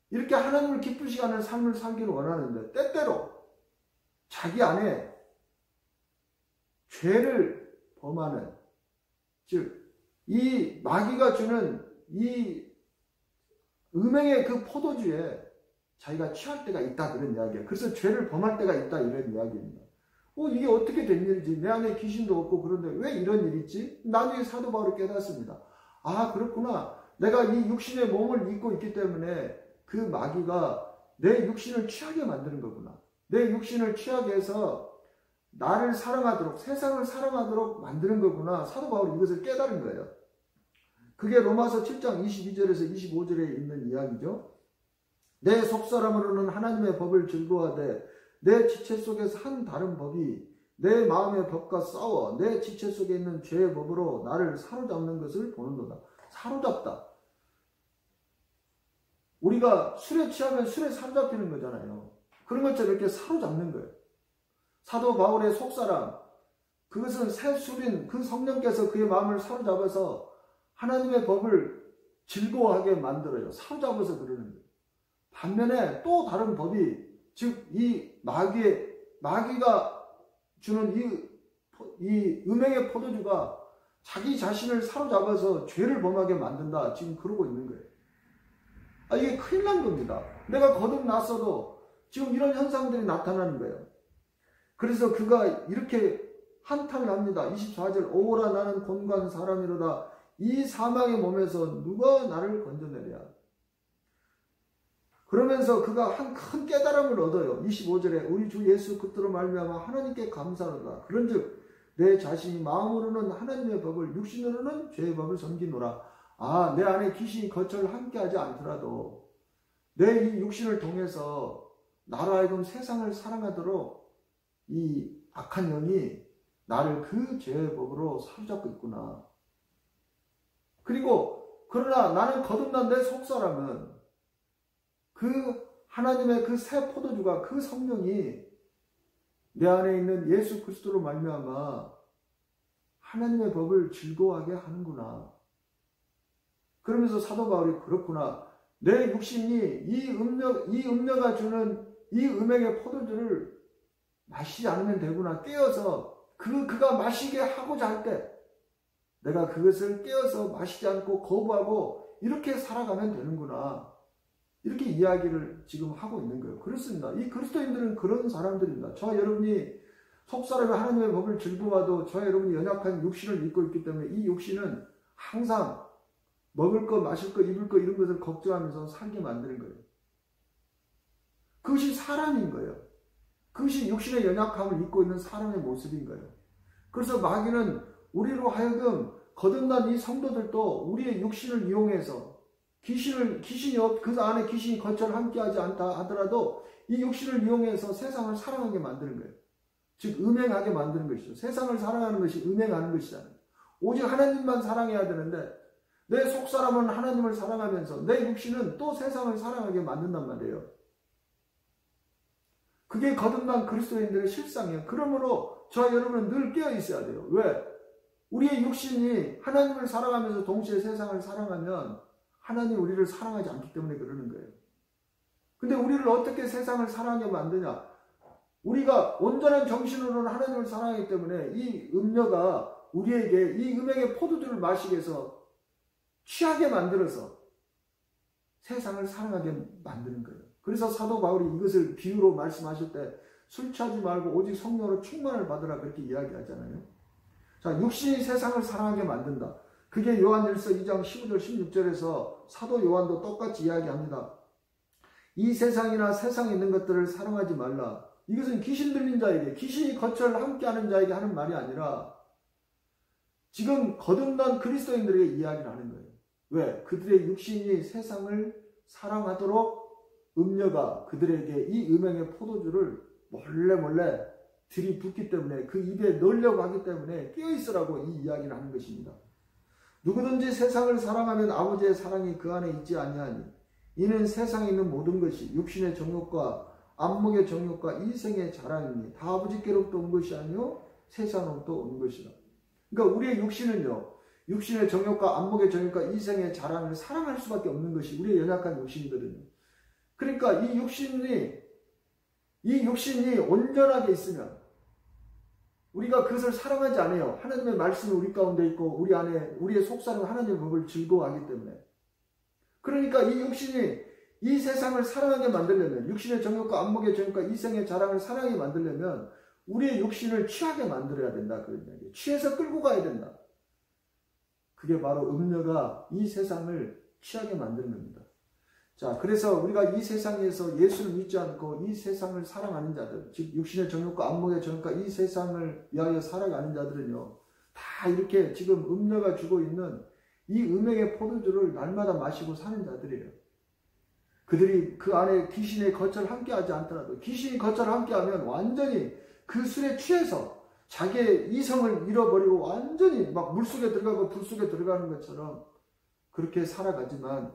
이렇게 하나님을 기쁘시게 하는 삶을 살기를 원하는데 때때로 자기 안에 죄를 범하는, 즉 이 마귀가 주는 이 음행의 그 포도주에 자기가 취할 때가 있다, 그런 이야기예요. 그래서 죄를 범할 때가 있다, 이런 이야기입니다. 이게 어떻게 된 일이지? 내 안에 귀신도 없고 그런데 왜 이런 일이 있지? 나중에 사도 바울이 깨닫습니다. 아, 그렇구나. 내가 이 육신의 몸을 입고 있기 때문에 그 마귀가 내 육신을 취하게 만드는 거구나. 내 육신을 취하게 해서 나를 사랑하도록, 세상을 사랑하도록 만드는 거구나. 사도 바울이 이것을 깨달은 거예요. 그게 로마서 7장 22절에서 25절에 있는 이야기죠. 내 속사람으로는 하나님의 법을 즐거워하되 내 지체 속에서 한 다른 법이 내 마음의 법과 싸워 내 지체 속에 있는 죄의 법으로 나를 사로잡는 것을 보는도다. 사로잡다. 우리가 술에 취하면 술에 사로잡히는 거잖아요. 그런 것처럼 이렇게 사로잡는 거예요. 사도 바울의 속사람, 그것은 새 술인 그 성령께서 그의 마음을 사로잡아서 하나님의 법을 즐거워하게 만들어요. 사로잡아서 그러는 거예요. 반면에 또 다른 법이, 즉 이 마귀가 주는 이 음행의 포도주가 자기 자신을 사로잡아서 죄를 범하게 만든다. 지금 그러고 있는 거예요. 이게 큰일 난 겁니다. 내가 거듭났어도 지금 이런 현상들이 나타나는 거예요. 그래서 그가 이렇게 한탄을 합니다. 24절, 오라 나는 곤고한 사람이로다. 이 사망의 몸에서 누가 나를 건져내랴. 그러면서 그가 한 큰 깨달음을 얻어요. 25절에 우리 주 예수 그리스도로 말미암아 하나님께 감사하노라. 그런즉 내 자신이 마음으로는 하나님의 법을, 육신으로는 죄의 법을 섬기노라. 내 안에 귀신이 거처를 함께하지 않더라도 내 이 육신을 통해서 나로 하여금 세상을 사랑하도록 이 악한 영이 나를 그 죄의 법으로 사로잡고 있구나. 그리고 그러나 나는 거듭난 내 속사람은 그 하나님의 그 새 포도주가, 그 성령이 내 안에 있는 예수 그리스도로 말미암아 하나님의 법을 즐거워하게 하는구나. 그러면서 사도 바울이 그렇구나. 내 육신이 이 음녀가 주는 이 음행의 포도주를 마시지 않으면 되구나. 깨어서 그가 마시게 하고자 할 때 내가 그것을 깨어서 마시지 않고 거부하고 이렇게 살아가면 되는구나. 이렇게 이야기를 지금 하고 있는 거예요. 그렇습니다. 이 그리스도인들은 그런 사람들입니다. 저와 여러분이 속사람의 하나님의 법을 즐거워도 저와 여러분이 연약한 육신을 입고 있기 때문에 이 육신은 항상 먹을 거, 마실 거, 입을 거 이런 것을 걱정하면서 살게 만드는 거예요. 그것이 사람인 거예요. 그것이 육신의 연약함을 입고 있는 사람의 모습인 거예요. 그래서 마귀는 우리로 하여금 거듭난 이 성도들도 우리의 육신을 이용해서 그 안에 귀신이 거처를 함께하지 않다 하더라도 이 육신을 이용해서 세상을 사랑하게 만드는 거예요. 즉 음행하게 만드는 것이죠. 세상을 사랑하는 것이 음행하는 것이잖아요. 오직 하나님만 사랑해야 되는데 내 속사람은 하나님을 사랑하면서 내 육신은 또 세상을 사랑하게 만든단 말이에요. 그게 거듭난 그리스도인들의 실상이에요. 그러므로 저와 여러분은 늘 깨어 있어야 돼요. 왜? 우리의 육신이 하나님을 사랑하면서 동시에 세상을 사랑하면 하나님 우리를 사랑하지 않기 때문에 그러는 거예요. 근데 우리를 어떻게 세상을 사랑하게 만드냐? 우리가 온전한 정신으로는 하나님을 사랑하기 때문에 이 음녀가 우리에게 이 음행의 포도주를 마시게 해서 취하게 만들어서 세상을 사랑하게 만드는 거예요. 그래서 사도 바울이 이것을 비유로 말씀하실 때 술 취하지 말고 오직 성령으로 충만을 받으라 그렇게 이야기하잖아요. 자, 육신이 세상을 사랑하게 만든다. 그게 요한일서 2장 15절 16절에서 사도 요한도 똑같이 이야기합니다. 이 세상이나 세상에 있는 것들을 사랑하지 말라. 이것은 귀신 들린 자에게, 귀신이 거처를 함께하는 자에게 하는 말이 아니라 지금 거듭난 그리스도인들에게 이야기를 하는 거예요. 왜? 그들의 육신이 세상을 사랑하도록 음녀가 그들에게 이 음행의 포도주를 몰래 들이붓기 때문에, 그 입에 넣으려고 하기 때문에 깨어있으라고 이 이야기를 하는 것입니다. 누구든지 세상을 사랑하면 아버지의 사랑이 그 안에 있지 아니하니 이는 세상에 있는 모든 것이 육신의 정욕과 안목의 정욕과 이생의 자랑이니 다 아버지께로부터 온 것이 아니요 세상으로부터 온 것이라. 그러니까 우리의 육신은요, 육신의 정욕과 안목의 정욕과 이생의 자랑을 사랑할 수밖에 없는 것이 우리의 연약한 육신이거든요. 그러니까 이 육신이 온전하게 있으면 우리가 그것을 사랑하지 않아요. 하나님의 말씀이 우리 가운데 있고 우리 안에 우리의 속사람은 하나님의 법을 즐거워하기 때문에. 그러니까 이 육신이 이 세상을 사랑하게 만들려면, 육신의 정욕과 안목의 정욕과 이생의 자랑을 사랑하게 만들려면 우리의 육신을 취하게 만들어야 된다. 그런 이야기예요. 취해서 끌고 가야 된다. 그게 바로 음녀가 이 세상을 취하게 만드는 겁니다. 자, 그래서 우리가 이 세상에서 예수를 믿지 않고 이 세상을 사랑하는 자들, 즉 육신의 정욕과 안목의 정욕과 이 세상을 위하여 살아가는 자들은요, 다 이렇게 지금 음녀가 주고 있는 이 음행의 포도주를 날마다 마시고 사는 자들이에요. 그들이 그 안에 귀신의 거처를 함께하지 않더라도, 귀신이 거처를 함께하면 완전히 그 술에 취해서 자기의 이성을 잃어버리고 완전히 막 물속에 들어가고 불 속에 들어가는 것처럼 그렇게 살아가지만,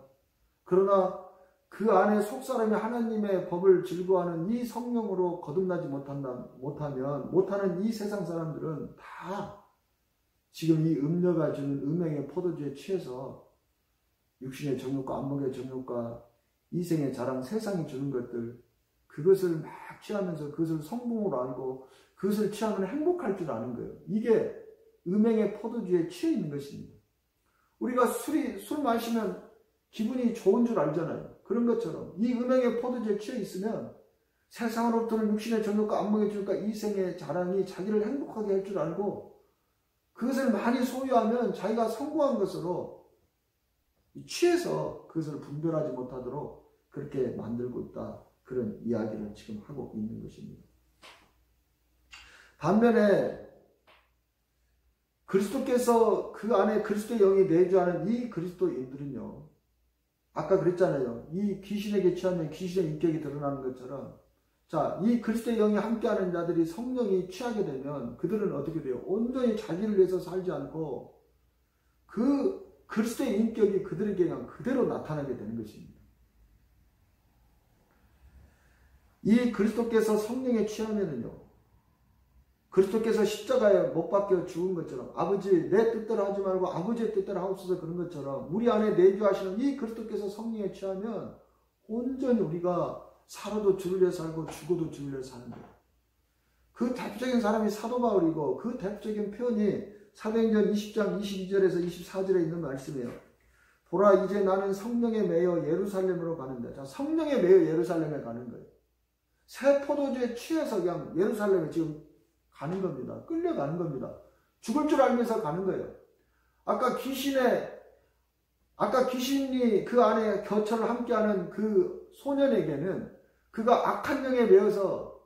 그러나 그 안에 속사람이 하나님의 법을 즐거워하는 이 성령으로 거듭나지 못하는 이 세상 사람들은 다 지금 이 음녀가 주는 음행의 포도주에 취해서 육신의 정욕과 안목의 정욕과 이생의 자랑, 세상이 주는 것들, 그것을 막 취하면서 그것을 성공으로 알고 그것을 취하면 행복할 줄 아는 거예요. 이게 음행의 포도주에 취해 있는 것입니다. 우리가 술 마시면 기분이 좋은 줄 알잖아요. 그런 것처럼 이 음행의 포도주에 취해 있으면 세상으로부터는 육신의 정욕과 안목의 정욕과 이생의 자랑이 자기를 행복하게 할 줄 알고 그것을 많이 소유하면 자기가 성공한 것으로 취해서 그것을 분별하지 못하도록 그렇게 만들고 있다. 그런 이야기를 지금 하고 있는 것입니다. 반면에 그리스도께서 그 안에 그리스도의 영이 내주하는 이 그리스도인들은요, 아까 그랬잖아요. 이 귀신에게 취하면 귀신의 인격이 드러나는 것처럼, 자, 이 그리스도의 영이 함께하는 자들이 성령이 취하게 되면 그들은 어떻게 돼요? 온전히 자기를 위해서 살지 않고 그 그리스도의 인격이 그들에게 그냥 그대로 나타나게 되는 것입니다. 이 그리스도께서 성령에 취하면은요, 그리스도께서 십자가에 못 박혀 죽은 것처럼, 아버지 내 뜻대로 하지 말고 아버지의 뜻대로 하옵소서, 그런 것처럼 우리 안에 내주하시는 이 그리스도께서 성령에 취하면 온전히 우리가 살아도 주를 위해 살고 죽어도 주를 위해 사는 거예요. 그 대표적인 사람이 사도 바울이고, 그 대표적인 표현이 사도행전 20장 22절에서 24절에 있는 말씀이에요. 보라, 이제 나는 성령에 매여 예루살렘으로 가는데, 자, 성령에 매여 예루살렘에 가는 거예요. 새 포도주에 취해서 그냥 예루살렘에 지금 가는 겁니다. 끌려가는 겁니다. 죽을 줄 알면서 가는 거예요. 아까 귀신이 그 안에 겨처를 함께하는 그 소년에게는 그가 악한 영에 매여서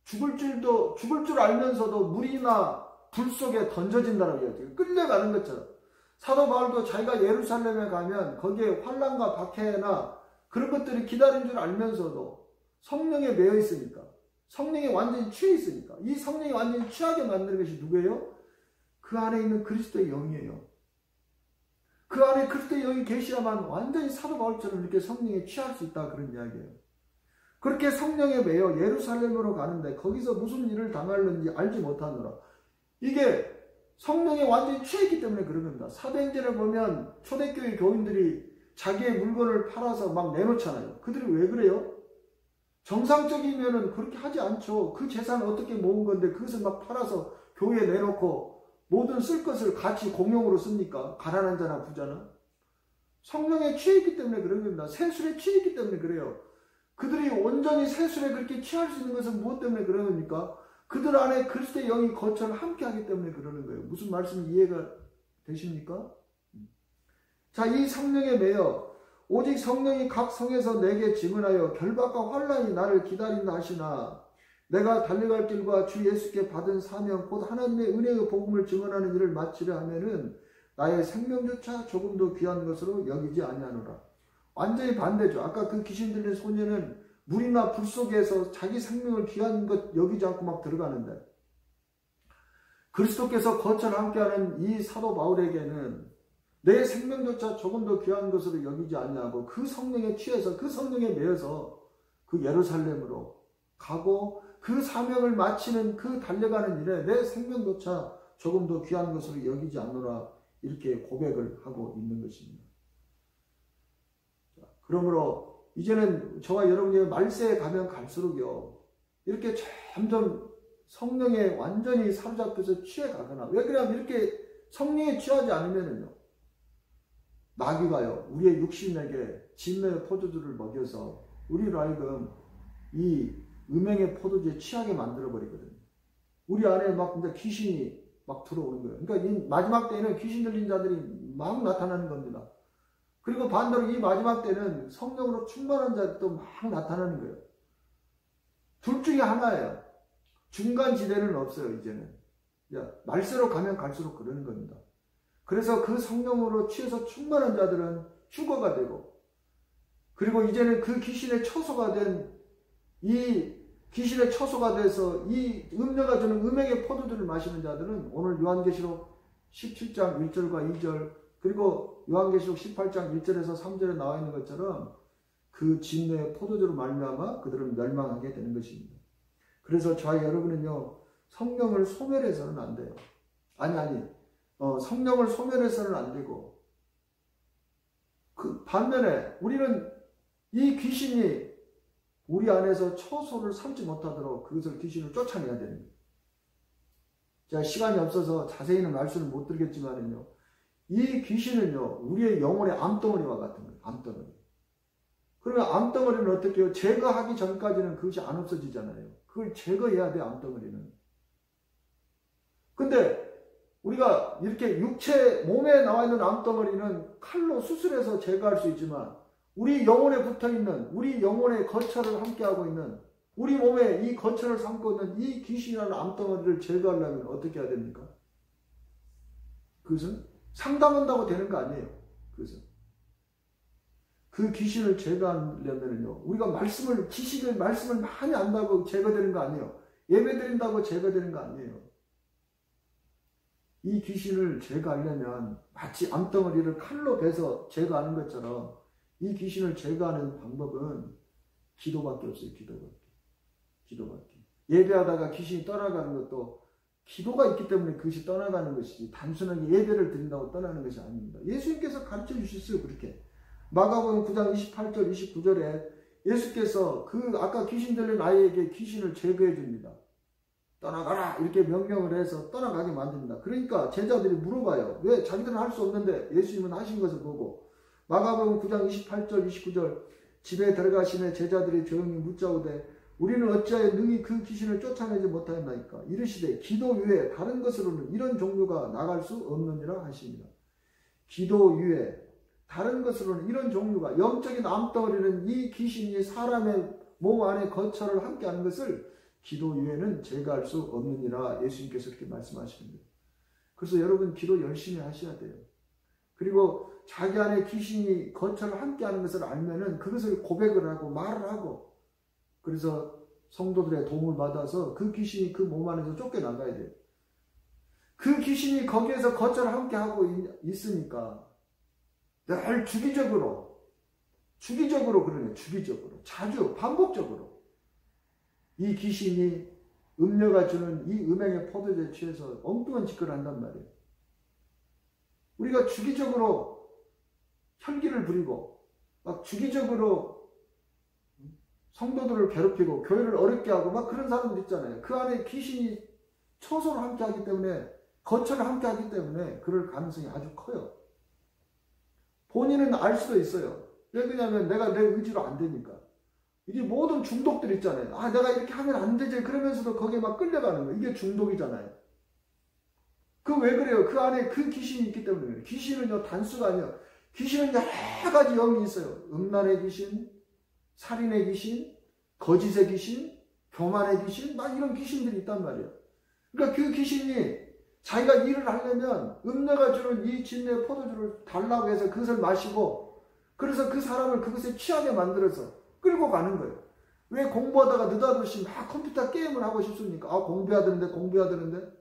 죽을 줄 알면서도 물이나 불 속에 던져진다라고 이야기해요. 끌려가는 것처럼. 사도 바울도 자기가 예루살렘에 가면 거기에 환난과 박해나 그런 것들이 기다린 줄 알면서도 성령에 매여 있으니까, 성령이 완전히 취해 있으니까, 이 성령이 완전히 취하게 만드는 것이 누구예요? 그 안에 있는 그리스도의 영이에요. 그 안에 그리스도의 영이 계셔야만 완전히 사도 바울처럼 이렇게 성령에 취할 수 있다, 그런 이야기예요. 그렇게 성령에 매여 예루살렘으로 가는데 거기서 무슨 일을 당하는지 알지 못하느라, 이게 성령에 완전히 취했기 때문에 그런 겁니다. 사도행전을 보면 초대교회 교인들이 자기의 물건을 팔아서 막 내놓잖아요. 그들이 왜 그래요? 정상적이면은 그렇게 하지 않죠. 그 재산을 어떻게 모은 건데 그것을 막 팔아서 교회에 내놓고 모든 쓸 것을 같이 공용으로 씁니까? 가난한 자나 부자나? 성령에 취했기 때문에 그런 겁니다. 세술에 취했기 때문에 그래요. 그들이 온전히 세술에 그렇게 취할 수 있는 것은 무엇 때문에 그런 겁니까? 그들 안에 그리스도의 영이 거처를 함께 하기 때문에 그러는 거예요. 무슨 말씀이 이해가 되십니까? 자, 이 성령에 매여 오직 성령이 각 성에서 내게 증언하여 결박과 환난이 나를 기다린다 하시나 내가 달려갈 길과 주 예수께 받은 사명 곧 하나님의 은혜의 복음을 증언하는 일을 마치려 하면은 나의 생명조차 조금도 귀한 것으로 여기지 아니하노라. 완전히 반대죠. 아까 그 귀신 들린 소녀는 물이나 불 속에서 자기 생명을 귀한 것 여기지 않고 막 들어가는데, 그리스도께서 거처를 함께하는 이 사도 바울에게는 내 생명조차 조금도 귀한 것으로 여기지 아니하고 그 성령에 취해서 그 성령에 매여서 그 예루살렘으로 가고 그 사명을 마치는 그 달려가는 일에 내 생명조차 조금도 귀한 것으로 여기지 않노라, 이렇게 고백을 하고 있는 것입니다. 그러므로 이제는 저와 여러분이 말세에 가면 갈수록요, 이렇게 점점 성령에 완전히 사로잡혀서 취해가거나, 왜 그러냐면 이렇게 성령에 취하지 않으면요, 마귀가요, 우리의 육신에게 진노의 포도주를 먹여서 우리를 하여금 이 음행의 포도주에 취하게 만들어버리거든요. 우리 안에 막 이제 귀신이 막 들어오는 거예요. 그러니까 이 마지막 때에는 귀신 들린 자들이 막 나타나는 겁니다. 그리고 반대로 이 마지막 때는 성령으로 충만한 자들도 막 나타나는 거예요. 둘 중에 하나예요. 중간 지대는 없어요, 이제는. 말세로 가면 갈수록 그러는 겁니다. 그래서 그 성령으로 취해서 충만한 자들은 휴거가 되고, 그리고 이제는 그 귀신의 처소가 된 이 귀신의 처소가 돼서 이 음녀가 주는 음행의 포도주를 마시는 자들은 오늘 요한계시록 17장 1절과 2절, 그리고 요한계시록 18장 1절에서 3절에 나와 있는 것처럼 그 진노의 포도주로 말미암아 그들은 멸망하게 되는 것입니다. 그래서 저와 여러분은요, 성령을 소멸해서는 안 돼요. 성령을 소멸해서는 안 되고, 그 반면에 우리는 이 귀신이 우리 안에서 처소를 삼지 못하도록 그것을 귀신을 쫓아내야 됩니다. 제가 시간이 없어서 자세히는 말씀을 못 드리겠지만요, 이 귀신은요, 우리의 영혼의 암덩어리와 같은 거예요. 암덩어리. 그러면 암덩어리는 어떻게 해요? 제거하기 전까지는 그것이 안 없어지잖아요. 그걸 제거해야 돼요, 암덩어리는. 근데 우리가 이렇게 육체 몸에 나와 있는 암덩어리는 칼로 수술해서 제거할 수 있지만, 우리 영혼에 붙어있는, 우리 영혼의 거처를 함께하고 있는, 우리 몸에 이 거처를 삼고 있는 이 귀신이라는 암덩어리를 제거하려면 어떻게 해야 됩니까? 그것은 상담한다고 되는 거 아니에요. 그것은 그 귀신을 제거하려면요, 우리가 말씀을 많이 안다고 제거되는 거 아니에요. 예배 드린다고 제거되는 거 아니에요. 이 귀신을 제거하려면 마치 암덩어리를 칼로 베서 제거하는 것처럼 이 귀신을 제거하는 방법은 기도밖에 없어요. 기도밖에. 예배하다가 귀신이 떠나가는 것도 기도가 있기 때문에 그것이 떠나가는 것이지, 단순하게 예배를 드린다고 떠나는 것이 아닙니다. 예수님께서 가르쳐 주셨어요. 그렇게 마가복음 9장 28절 29절에 예수께서 그 아까 귀신 들린 아이에게 귀신을 제거해 줍니다. 떠나가라 이렇게 명령을 해서 떠나가게 만듭니다. 그러니까 제자들이 물어봐요. 왜 자기들은 할 수 없는데 예수님은 하신 것을 보고, 마가복음 9장 28절 29절 집에 들어가시매 제자들이 조용히 묻자오되 우리는 어찌하여 능히 그 귀신을 쫓아내지 못하였나이까. 이르시되 기도 외에 다른 것으로는 이런 종류가 나갈 수 없느니라 하십니다. 기도 외에 다른 것으로는 이런 종류가, 영적인 암덩어리는 이 귀신이 사람의 몸 안에 거처를 함께하는 것을 기도 외에는 제거할 수 없느니라 예수님께서 그렇게 말씀하십니다. 그래서 여러분 기도 열심히 하셔야 돼요. 그리고 자기 안에 귀신이 거처를 함께하는 것을 알면은 그것을 고백을 하고 말을 하고, 그래서 성도들의 도움을 받아서 그 귀신이 그 몸 안에서 쫓겨나가야 돼요. 그 귀신이 거기에서 거처를 함께하고 있으니까 늘 주기적으로 그러네요. 주기적으로 자주 반복적으로 이 귀신이 음녀가 주는 이 음행의 포도주에 취해서 엉뚱한 짓거리를 한단 말이에요. 우리가 주기적으로 혈기를 부리고 막 주기적으로 성도들을 괴롭히고 교회를 어렵게 하고 막 그런 사람들 있잖아요. 그 안에 귀신이 처소를 함께 하기 때문에, 거처를 함께 하기 때문에 그럴 가능성이 아주 커요. 본인은 알 수도 있어요. 왜 그러냐면 내가 내 의지로 안 되니까. 이게 모든 중독들 있잖아요. 아, 내가 이렇게 하면 안 되지. 그러면서도 거기에 막 끌려가는 거예요. 이게 중독이잖아요. 그 왜 그래요? 그 안에 그 귀신이 있기 때문에 그래요. 귀신은요, 단수가 아니에요. 귀신은 여러 가지 영이 있어요. 음란의 귀신, 살인의 귀신, 거짓의 귀신, 교만의 귀신, 막 이런 귀신들이 있단 말이에요. 그러니까 그 귀신이 자기가 일을 하려면 음녀가 주는 이 진리의 포도주를 달라고 해서 그것을 마시고, 그래서 그 사람을 그것에 취하게 만들어서 끌고 가는 거예요. 왜 공부하다가 느닷없이 막 컴퓨터 게임을 하고 싶습니까? 아, 공부해야 되는데.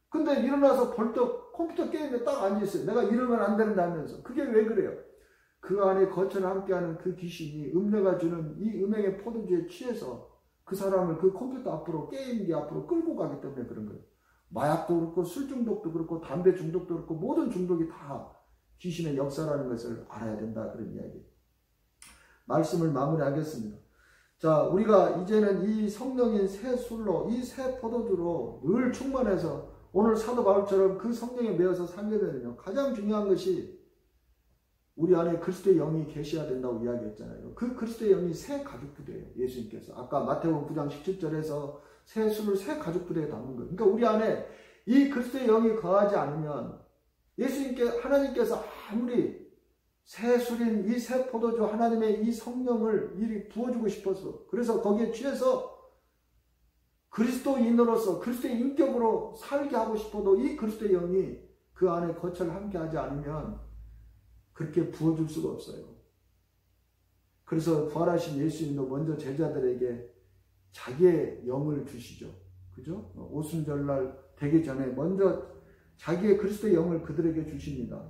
근데 일어나서 벌떡 컴퓨터 게임에 딱 앉아있어요. 내가 이러면 안 되는데 하면서. 그게 왜 그래요? 그 안에 거처를 함께하는 그 귀신이 음녀가 주는 이 음행의 포도주에 취해서 그 사람을 그 컴퓨터 앞으로, 게임기 앞으로 끌고 가기 때문에 그런 거예요. 마약도 그렇고 술 중독도 그렇고 담배 중독도 그렇고 모든 중독이 다 귀신의 역사라는 것을 알아야 된다, 그런 이야기. 말씀을 마무리하겠습니다. 자, 우리가 이제는 이 성령인 새 술로, 이 새 포도주로 늘 충만해서 오늘 사도 바울처럼 그 성령에 매여서 살게 되면요, 가장 중요한 것이 우리 안에 그리스도의 영이 계셔야 된다고 이야기했잖아요. 그 그리스도의 영이 새 가죽부대예요. 예수님께서 아까 마태복음 9장 17절에서 새 술을 새 가죽부대에 담은 거예요. 그러니까 우리 안에 이 그리스도의 영이 거하지 않으면 하나님께서 아무리 새 술인 이 새 포도주 하나님의 이 성령을 이리 부어주고 싶어서, 그래서 거기에 취해서 그리스도인으로서 그리스도의 인격으로 살게 하고 싶어도 이 그리스도의 영이 그 안에 거처를 함께 하지 않으면 그렇게 부어줄 수가 없어요. 그래서 부활하신 예수님도 먼저 제자들에게 자기의 영을 주시죠. 그죠? 오순절날 되기 전에 먼저 자기의 그리스도의 영을 그들에게 주십니다.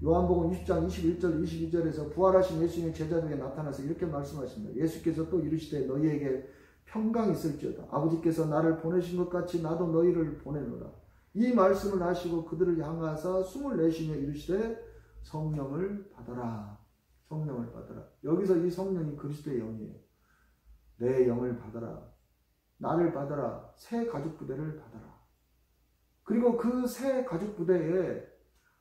요한복음 20장 21절 22절에서 부활하신 예수님의 제자들에게 나타나서 이렇게 말씀하십니다. 예수께서 또 이르시되 너희에게 평강이 있을지어다. 아버지께서 나를 보내신 것 같이 나도 너희를 보내노라. 이 말씀을 하시고 그들을 향하사 숨을 내쉬며 이르시되 성령을 받아라. 성령을 받아라. 여기서 이 성령이 그리스도의 영이에요. 내 영을 받아라. 나를 받아라. 새 가죽부대를 받아라. 그리고 그 새 가죽부대에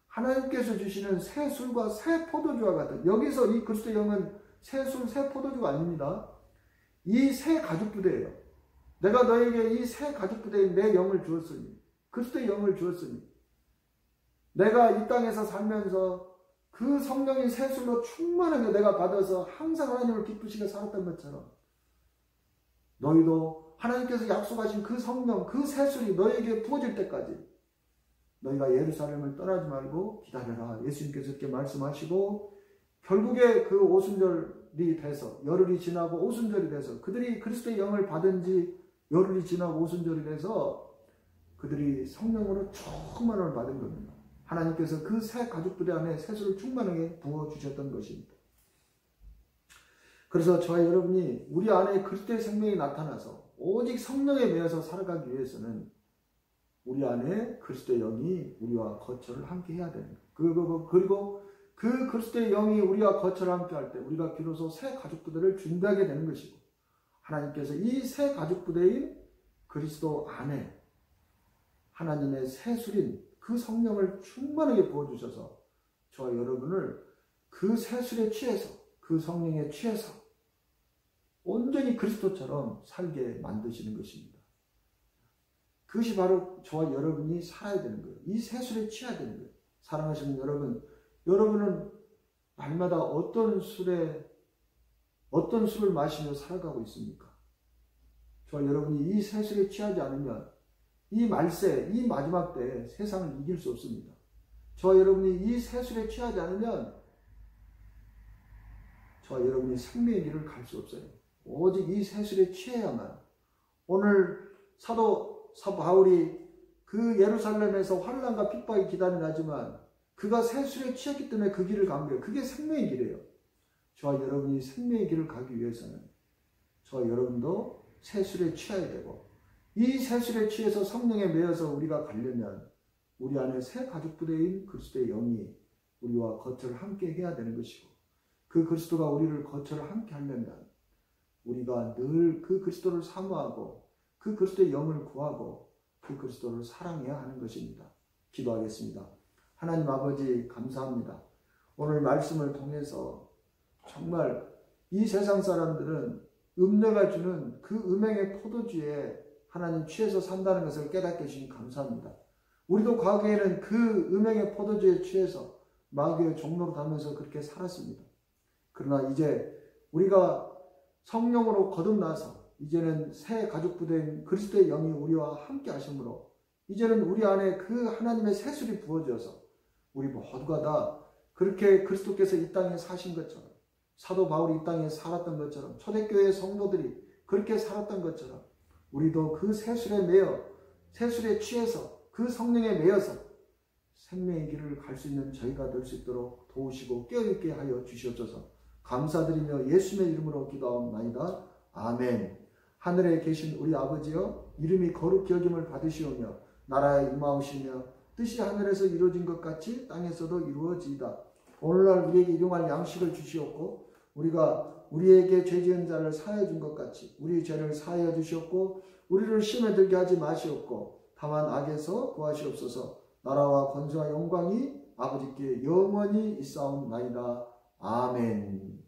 하나님께서 주시는 새 술과 새 포도주와 같은, 여기서 이 그리스도의 영은 새 술, 새 포도주가 아닙니다. 이 새 가죽부대예요. 내가 너에게 이 새 가죽부대에 내 영을 주었으니, 그리스도의 영을 주었으니, 내가 이 땅에서 살면서 그 성령의 새 술로 충만하게 내가 받아서 항상 하나님을 기쁘시게 살았던 것처럼 너희도 하나님께서 약속하신 그 성령, 그 새 술이 너에게 부어질 때까지 너희가 예루살렘을 떠나지 말고 기다려라. 예수님께서 이렇게 말씀하시고, 결국에 그 오순절이 돼서, 열흘이 지나고 오순절이 돼서, 그들이 그리스도의 영을 받은 지 열흘이 지나고 오순절이 돼서 그들이 성령으로 충만을 받은 겁니다. 하나님께서 그 새 가죽부대 안에 새술을 충만하게 부어주셨던 것입니다. 그래서 저와 여러분이 우리 안에 그리스도의 생명이 나타나서 오직 성령에 매여서 살아가기 위해서는 우리 안에 그리스도의 영이 우리와 거처를 함께 해야 되는 거예요. 그리고 그 그리스도의 영이 우리와 거처를 함께 할 때 우리가 비로소 새 가죽부대를 준비하게 되는 것이고, 하나님께서 이 새 가죽부대인 그리스도 안에 하나님의 새 술인 그 성령을 충만하게 부어주셔서 저와 여러분을 그 새 술에 취해서, 그 성령에 취해서 온전히 그리스도처럼 살게 만드시는 것입니다. 그것이 바로 저와 여러분이 살아야 되는 거예요. 이 새 술에 취해야 되는 거예요. 사랑하시는 여러분, 여러분은 날마다 어떤 술을 마시며 살아가고 있습니까? 저와 여러분이 이 새 술에 취하지 않으면 이 말세, 이 마지막 때에 세상을 이길 수 없습니다. 저와 여러분이 이 새 술에 취하지 않으면 저와 여러분이 생명의 길을 갈 수 없어요. 오직 이 새 술에 취해야만, 오늘 사도 바울이 그 예루살렘에서 환난과 핍박이 기다려 나지만 그가 새 술에 취했기 때문에 그 길을 간 거예요. 그게 생명의 길이에요. 저와 여러분이 생명의 길을 가기 위해서는 저와 여러분도 새 술에 취해야 되고, 이 새 술에 취해서 성령에 매여서 우리가 가려면 우리 안에 새 가죽부대인 그리스도의 영이 우리와 거처를 함께 해야 되는 것이고, 그 그리스도가 우리를 거처를 함께 하려면 우리가 늘 그 그리스도를 사모하고 그 그리스도의 영을 구하고 그 그리스도를 사랑해야 하는 것입니다. 기도하겠습니다. 하나님 아버지, 감사합니다. 오늘 말씀을 통해서 정말 이 세상 사람들은 음녀가 주는 그 음행의 포도주에 하나님 취해서 산다는 것을 깨닫게 해주시니 감사합니다. 우리도 과거에는 그 음행의 포도주에 취해서 마귀의 종로로 가면서 그렇게 살았습니다. 그러나 이제 우리가 성령으로 거듭나서 이제는 새 가족부대인 그리스도의 영이 우리와 함께 하심으로 이제는 우리 안에 그 하나님의 새술이 부어져서 우리 모두가 다 그렇게 그리스도께서 이 땅에 사신 것처럼, 사도 바울이 이 땅에 살았던 것처럼, 초대교회 성도들이 그렇게 살았던 것처럼 우리도 그 새술에 매여, 새술에 취해서 그 성령에 매여서 생명의 길을 갈 수 있는 저희가 될 수 있도록 도우시고 깨어있게 하여 주시옵소서. 감사드리며 예수님의 이름으로 기도하옵나이다. 아멘. 하늘에 계신 우리 아버지여, 이름이 거룩히 여김을 받으시오며 나라에 임하오시며 뜻이 하늘에서 이루어진 것 같이 땅에서도 이루어지이다. 오늘날 우리에게 일용할 양식을 주시옵고 우리가 우리에게 죄 지은 자를 사하여 준 것 같이 우리 죄를 사하여 주시옵고 우리를 시험에 들게 하지 마시옵고 다만 악에서 구하시옵소서. 나라와 권세와 영광이 아버지께 영원히 있사옵나이다. 아멘.